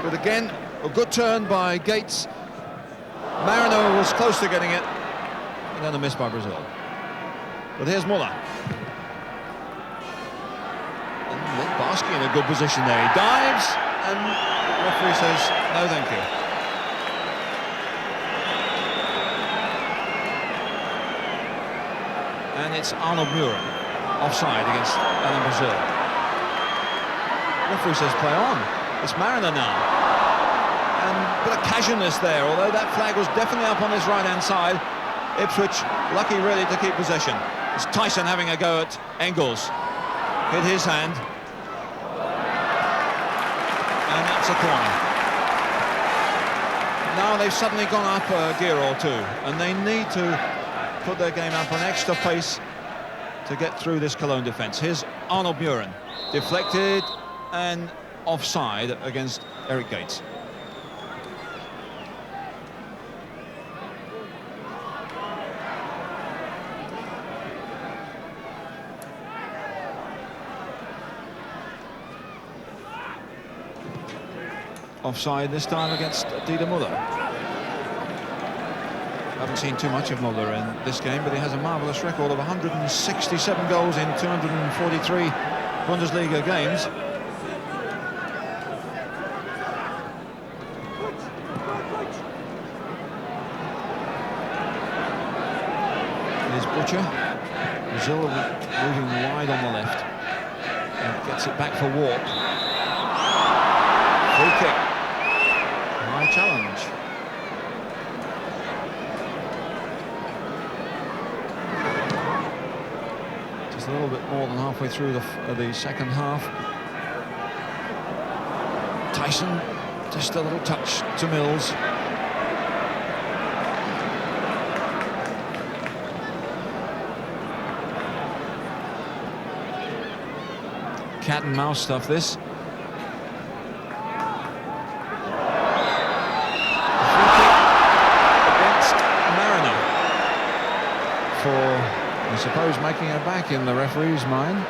But again, a good turn by Gates. Mariner was close to getting it. And then a miss by Brazil. But here's Muller. And Litbarski in a good position there. He dives, and the referee says, no, thank you. And it's Arnold Muren, offside against Alan Brazil. The referee says, play on. It's Mariner now. And a bit of casualness there, although that flag was definitely up on his right-hand side. Ipswich lucky really to keep possession. It's Tyson having a go at Engels. Hit his hand. And that's a corner. Now they've suddenly gone up a gear or two, and they need to put their game up an extra pace to get through this Cologne defence. Here's Arnold Muren. Deflected and offside against Eric Gates. offside this time against Dieter Müller. Haven't seen too much of Müller in this game, but he has a marvellous record of 167 goals in 243 Bundesliga games. Here's Butcher. Brazil moving wide on the left. And gets it back for Walk. Free kick. High challenge. Just a little bit more than halfway through the second half. Tyson, just a little touch to Mills. Cat and mouse stuff, this. Against Mariner for, I suppose, making it back in the referee's mind.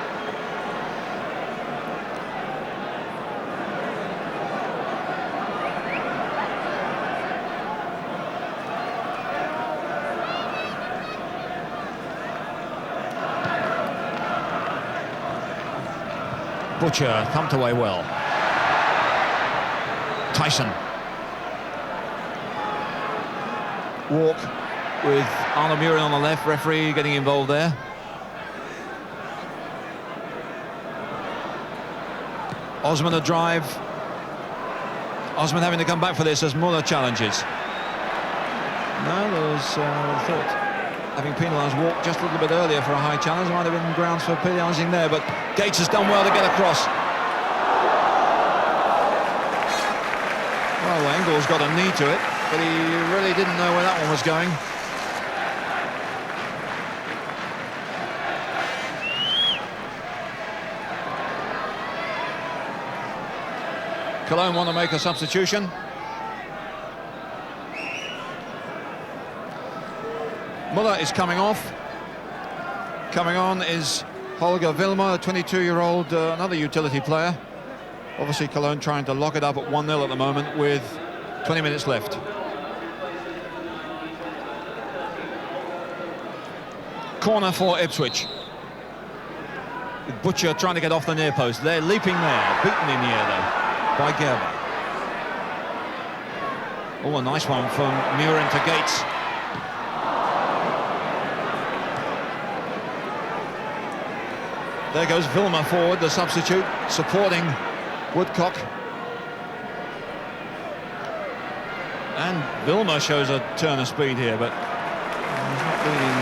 Butcher thumped away well. Tyson. Walk with Arno Murin on the left, referee getting involved there. Osman a drive. Osman having to come back for this as Müller challenges. No, there was thought, having penalised Walk just a little bit earlier for a high challenge, there might have been grounds for penalising there, but Gates has done well to get across. Well, Engel's got a knee to it, but he really didn't know where that one was going. Koln want to make a substitution. Müller is coming off. Coming on is Holger Wilmer, a 22-year-old, another utility player. Obviously Cologne trying to lock it up at 1-0 at the moment with 20 minutes left. Corner for Ipswich. Butcher trying to get off the near post. They're leaping there, beaten in the air though by Gerber. Oh, a nice one from Murin to Gates. There goes Wilmer forward, the substitute, supporting Woodcock. And Wilmer shows a turn of speed here, but he's not beating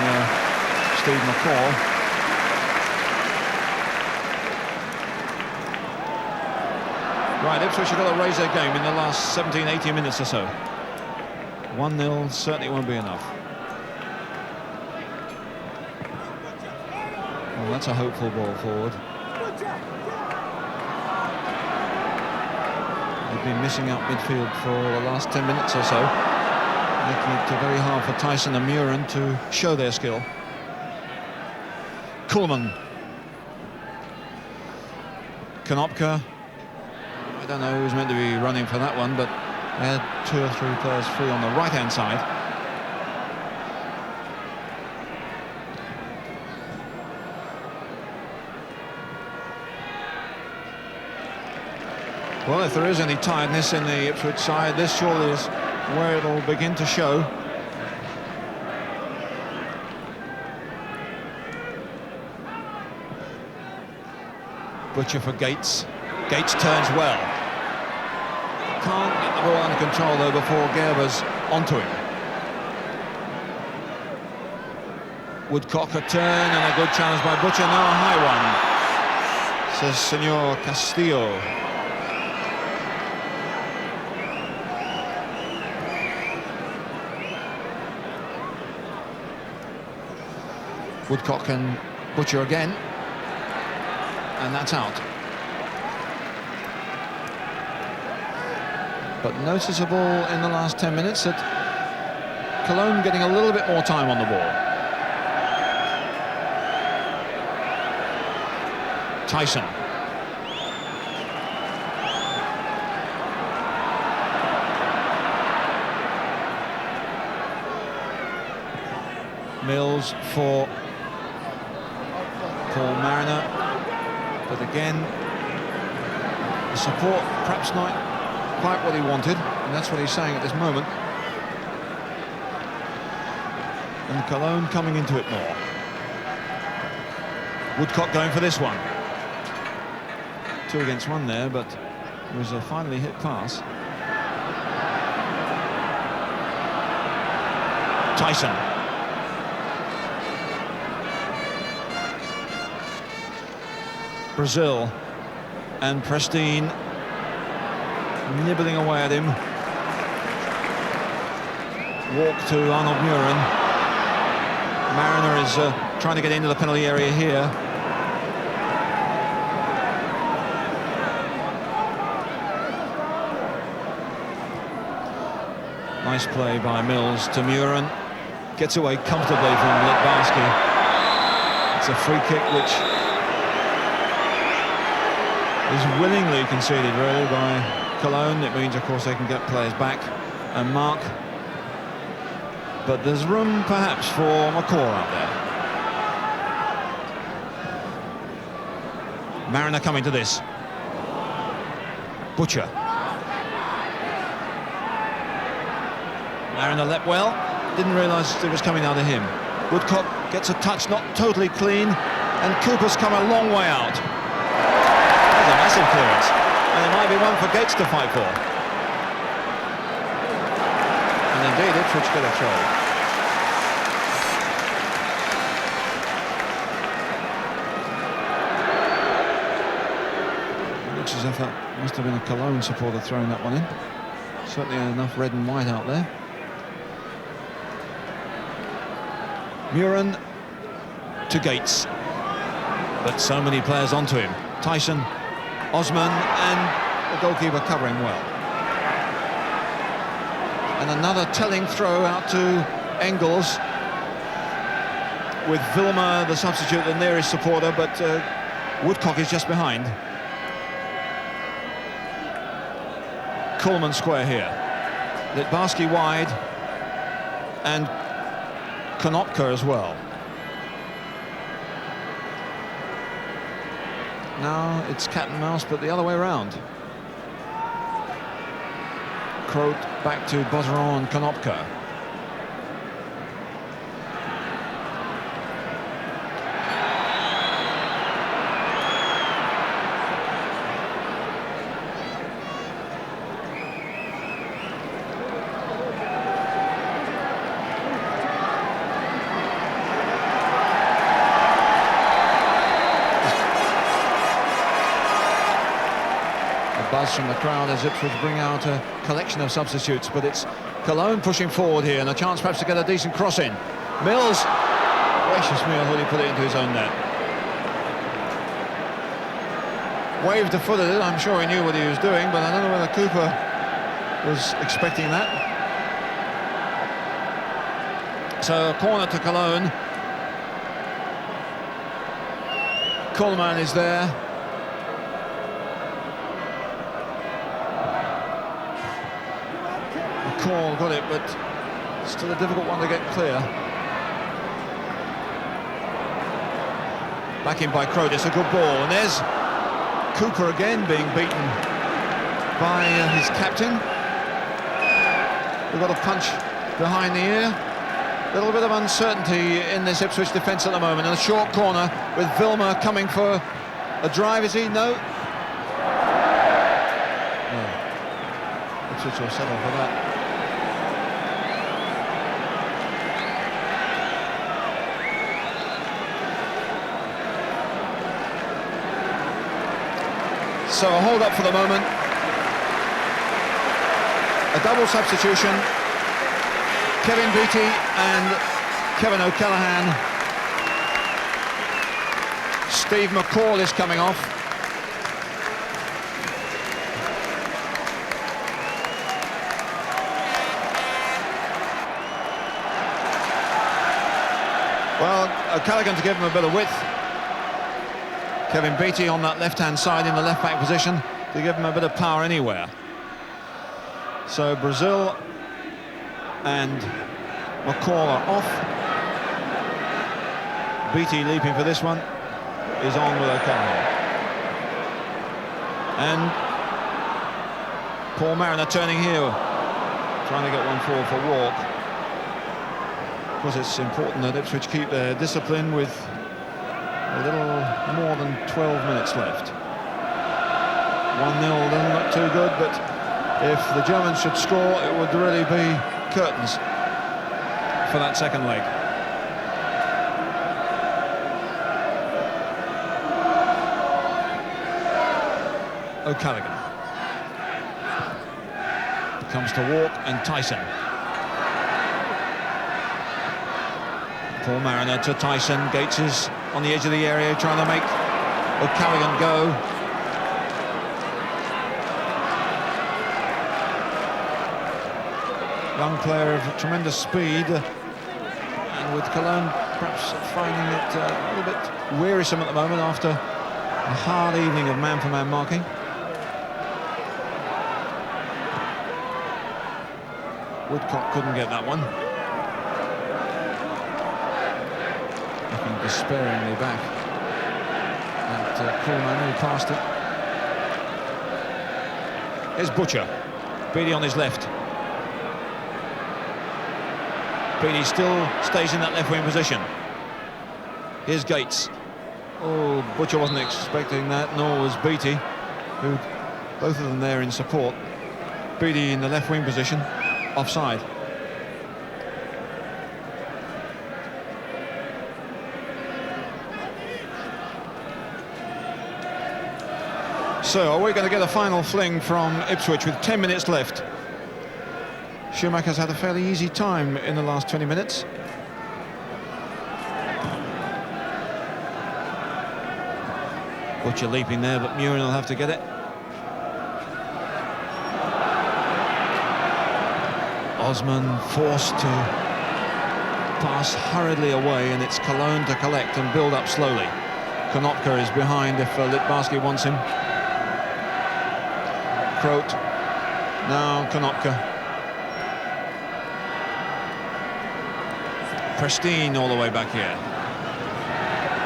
Steve McCall. Right, Ipswich have got to raise their game in the last 17, 18 minutes or so. 1-0 certainly won't be enough. Well, that's a hopeful ball forward. They've been missing out midfield for the last 10 minutes or so, making it very hard for Tyson and Murin to show their skill. Kuhlmann. Konopka. I don't know who's meant to be running for that one, but they had 2 or 3 players free on the right-hand side. Well, if there is any tiredness in the Ipswich side, this surely is where it'll begin to show. Butcher for Gates. Gates turns well. Can't get the ball under control though before Gerber's onto him. Woodcock a turn and a good challenge by Butcher. Now a high one, says Senor Castillo. Woodcock and Butcher again, and that's out. But noticeable in the last 10 minutes that Cologne getting a little bit more time on the ball. Tyson. Mills for Paul Mariner, but again, the support perhaps not quite what he wanted, and that's what he's saying at this moment. And Koln coming into it more. Woodcock going for this one. 2 against 1 there, but it was a finally hit pass. Tyson. Brazil and Pristine nibbling away at him. Walk to Arnold Muren. Mariner is trying to get into the penalty area here. Nice play by Mills to Muren. Gets away comfortably from Litbarski. It's a free kick which is willingly conceded, really, by Koln. It means, of course, they can get players back and mark. But there's room, perhaps, for McCall out there. Mariner coming to this. Butcher. Mariner leapt well. Didn't realise it was coming out of him. Woodcock gets a touch, not totally clean, and Cooper's come a long way out. That's a massive clearance, and it might be one for Gates to fight for. And indeed, Ipswich get a throw. It looks as if that must have been a Koln supporter throwing that one in. Certainly enough red and white out there. Muren to Gates, but so many players onto him. Tyson, Osman, and the goalkeeper covering well. And another telling throw out to Engels, with Vilma, the substitute, the nearest supporter, but Woodcock is just behind. Coleman square here. Litbarski wide, and Konopka as well. Now it's cat and mouse, but the other way around. Croat back to Bozeron and Konopka. Buzz from the crowd as Ipswich bring out a collection of substitutes, but it's Koln pushing forward here, and a chance perhaps to get a decent cross in. Mills, gracious me, I thought he put it into his own net. Waved the foot at it, I'm sure he knew what he was doing, but I don't know whether Cooper was expecting that. So a corner to Koln. Coleman is there. Call got it, but still a difficult one to get clear. Back in by Croat, it's a good ball, and there's Cooper again being beaten by his captain. We've got a punch behind the ear. A little bit of uncertainty in this Ipswich defence at the moment, and a short corner with Vilma coming for a drive. Is he? No. Ipswich will settle for that. So a hold up for the moment. A double substitution. Kevin Beattie and Kevin O'Callaghan. Steve McCall is coming off. Well, O'Callaghan to give him a bit of width. Kevin Beattie on that left-hand side in the left-back position to give him a bit of power anywhere. So Brazil and McCall are off. Beattie leaping for this one is on with O'Callaghan. And Paul Mariner turning here, trying to get one forward for Walk. Of course, it's important that Ipswich keep their discipline with a little more than 12 minutes left. 1-0 doesn't look too good, but if the Germans should score, it would really be curtains for that second leg. O'Callaghan comes to Walk and Tyson. Paul Mariner to Tyson. Gates is on the edge of the area trying to make O'Callaghan go. Young player of tremendous speed, and with Koln perhaps finding it a little bit wearisome at the moment after a hard evening of man-for-man marking. Woodcock couldn't get that one. Looking despairingly back at Koln, who passed it. Here's Butcher. Beattie on his left. Beattie still stays in that left wing position. Here's Gates. Oh, Butcher wasn't expecting that, nor was Beattie, who both of them there in support. Beattie in the left wing position, offside. So, are we going to get a final fling from Ipswich with 10 minutes left? Schumacher's had a fairly easy time in the last 20 minutes. Butcher leaping there, but Murin will have to get it. Osman forced to pass hurriedly away, and it's Koln to collect and build up slowly. Konopka is behind if Litbarski wants him. Kroot, now Konopka. Pristine all the way back here.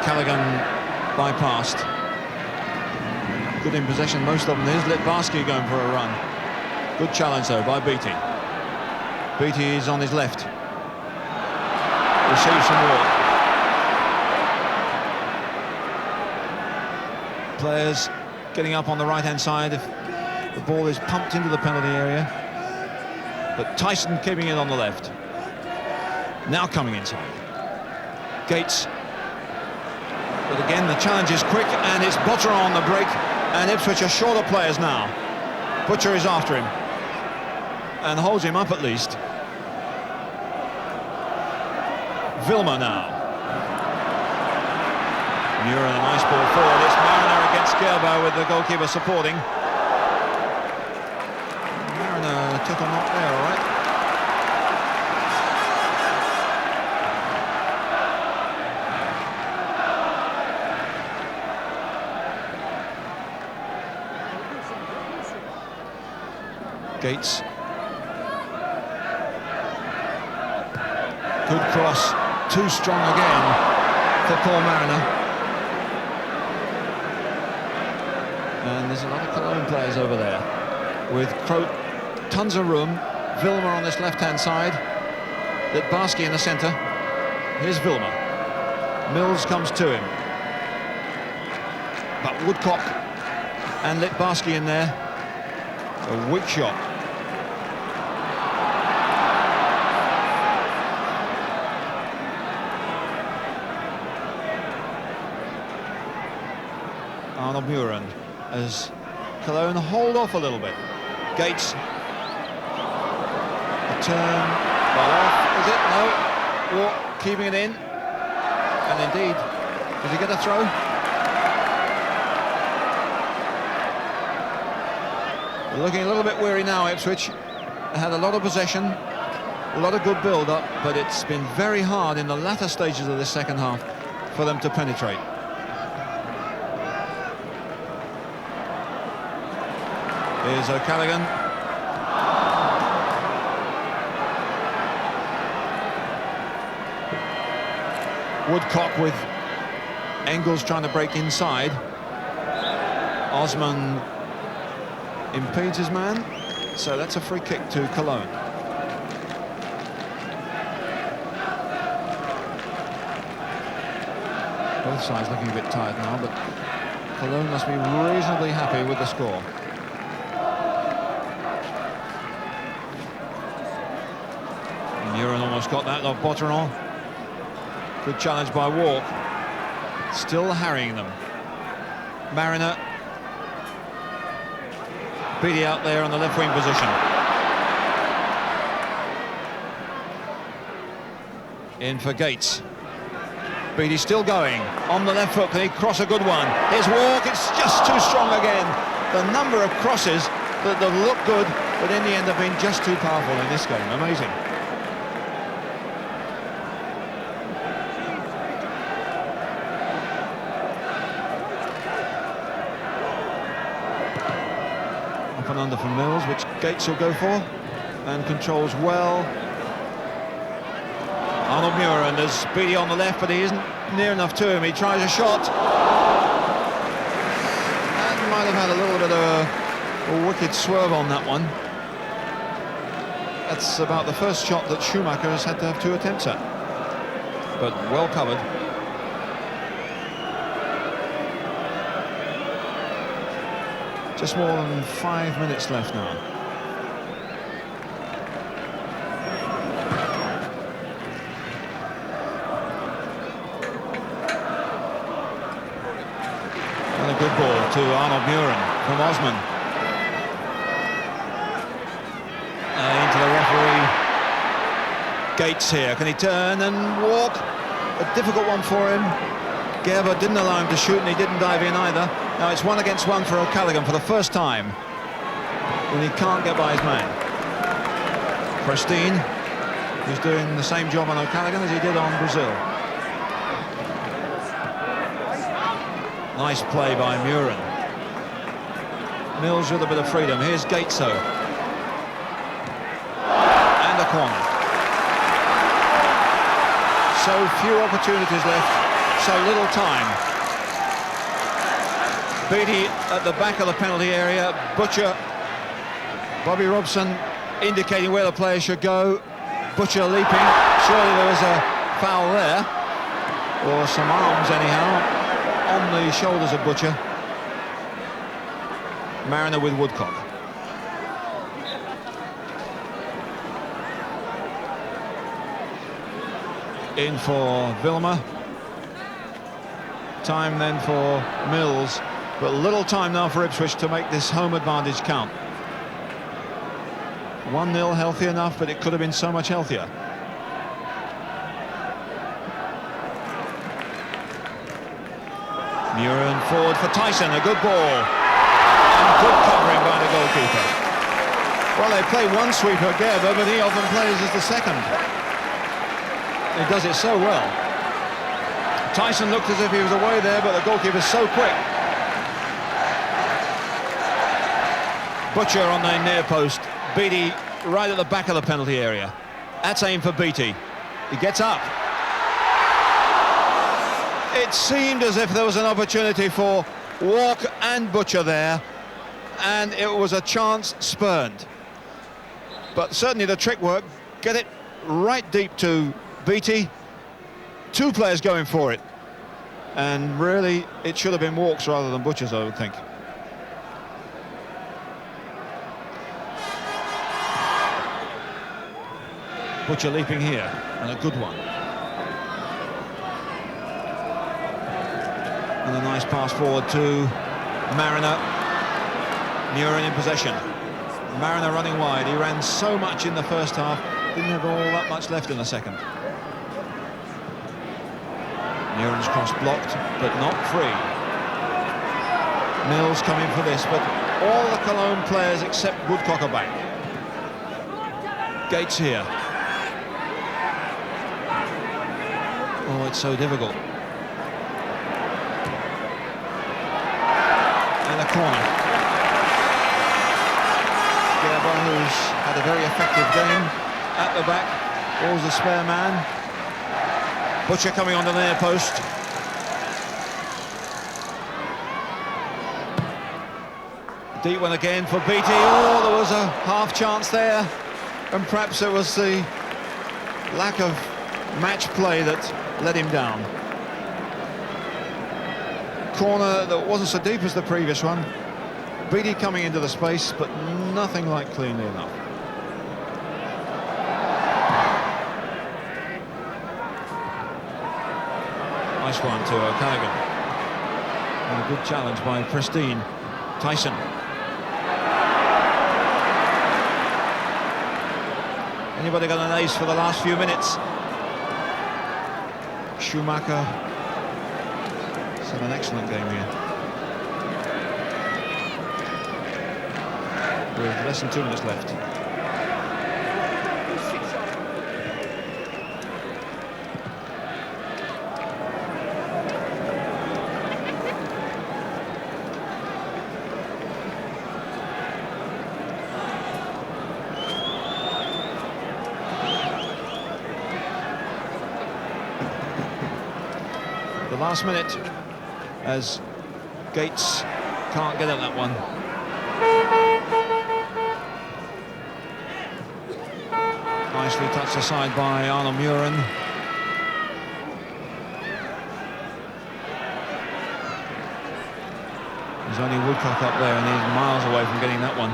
Callaghan bypassed. Good in possession, most of them. There's Litbarski going for a run. Good challenge though by Beattie. Beattie is on his left. Receives some work. Players getting up on the right-hand side if the ball is pumped into the penalty area. But Tyson keeping it on the left. Now coming inside. Gates. But again, the challenge is quick, and it's Butcher on the break, and Ipswich are short of players now. Butcher is after him and holds him up at least. Vilma now. Murin, a nice ball forward. It's Mariner against Gerber with the goalkeeper supporting. Mariner took a knock there, all right. Gates. Good cross. Too strong again for Paul Mariner. And there's a lot of Koln players over there. With Kroot, tons of room. Vilma on this left-hand side. Litbarski in the centre. Here's Vilma. Mills comes to him. But Woodcock and Litbarski in there. A weak shot. Arnold Murin as Koln hold off a little bit. Gates. A turn. Well off, is it? No. Walk keeping it in. And indeed, does he get a throw? Looking a little bit weary now, Ipswich. They had a lot of possession, a lot of good build-up, but it's been very hard in the latter stages of the second half for them to penetrate. Here's O'Callaghan. Woodcock with Engels trying to break inside. Osman impedes his man, so that's a free kick to Cologne. Both sides looking a bit tired now, but Cologne must be reasonably happy with the score. Muren almost got that off Botteron. Good challenge by Walk. Still harrying them. Mariner. Beattie out there on the left wing position. In for Gates. Beattie still going. On the left foot, can he cross a good one? Here's Walk, it's just too strong again. The number of crosses that look good, but in the end have been just too powerful in this game. Amazing. Up and under from Mills, which Gates will go for, and controls well. Arnold Muren, there's Beattie on the left, but he isn't near enough to him. He tries a shot. And might have had a little bit of a wicked swerve on that one. That's about the first shot that Schumacher has had to have 2 attempts at. But well covered. Just more than 5 minutes left now. And a good ball to Arnold Muren from Osman. Into the referee. Gates here. Can he turn and walk? A difficult one for him. Gerber didn't allow him to shoot, and he didn't dive in either. Now it's 1 against 1 for O'Callaghan for the first time when he can't get by his man. Pristine, who's doing the same job on O'Callaghan as he did on Brazil. Nice play by Muren. Mills with a bit of freedom. Here's Gateso. And a corner. So few opportunities left. So little time. Beattie at the back of the penalty area. Butcher, Bobby Robson indicating where the player should go. Butcher leaping. Surely there was a foul there, or some arms anyhow, on the shoulders of Butcher. Mariner with Woodcock. In for Vilma. Time then for Mills, but little time now for Ipswich to make this home advantage count. 1-0 healthy enough, but it could have been so much healthier. Muren forward for Tyson, a good ball. And good covering by the goalkeeper. Well, they play one sweeper, Gerber, but he often plays as the second. He does it so well. Tyson looked as if he was away there, but the goalkeeper's so quick. Butcher on the near post. Beattie right at the back of the penalty area. That's aim for Beattie. He gets up. It seemed as if there was an opportunity for Walk and Butcher there, and it was a chance spurned. But certainly the trick work, get it right deep to Beattie. 2 players going for it, and really it should have been Walk's rather than Butcher's, I would think. Butcher leaping here, and a good one. And a nice pass forward to Mariner. Muren in possession. Mariner running wide. He ran so much in the first half, didn't have all that much left in the second. Muren's cross blocked, but not free. Mills coming for this, but all the Cologne players except Woodcock are back. Gates here. Oh, it's so difficult. And a corner. Gerber, who's had a very effective game at the back, always a spare man. Butcher coming on the near post. Deep one again for Beattie. Oh, there was a half chance there, and perhaps it was the lack of match play that let him down. Corner that wasn't so deep as the previous one. Beattie coming into the space, but nothing like cleanly enough. Nice one to O'Callaghan. And a good challenge by Pristine. Tyson. Anybody got an ace for the last few minutes? Schumacher. He's had an excellent game here. With less than 2 minutes left. The last minute, as Gates can't get at that one. Nicely touched aside by Arnold Muren. There's only Woodcock up there, and he's miles away from getting that one.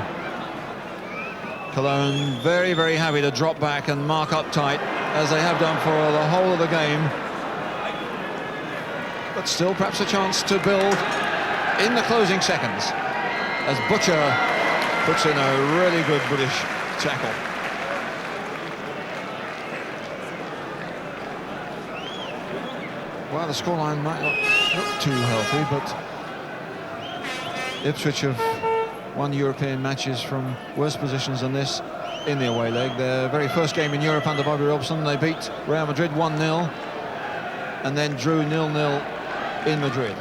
Cologne very, very happy to drop back and mark up tight, as they have done for the whole of the game. But still perhaps a chance to build in the closing seconds, as Butcher puts in a really good British tackle. Well, the scoreline might not look too healthy, but Ipswich have won European matches from worse positions than this in the away leg. Their very first game in Europe under Bobby Robson, they beat Real Madrid 1-0 and then drew 0-0 in Madrid.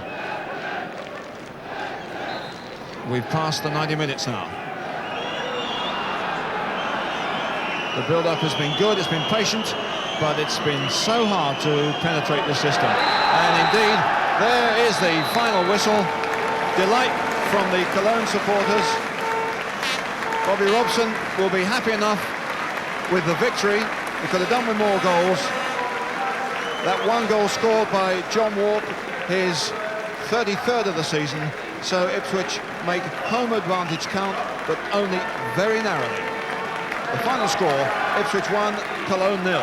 We've passed the 90 minutes now. The build-up has been good, it's been patient, but it's been so hard to penetrate the system. And indeed, there is the final whistle. Delight from the Cologne supporters. Bobby Robson will be happy enough with the victory. He could have done with more goals. That one goal scored by John Ward, his 33rd of the season, so Ipswich make home advantage count, but only very narrowly. The final score, Ipswich 1, Cologne 0.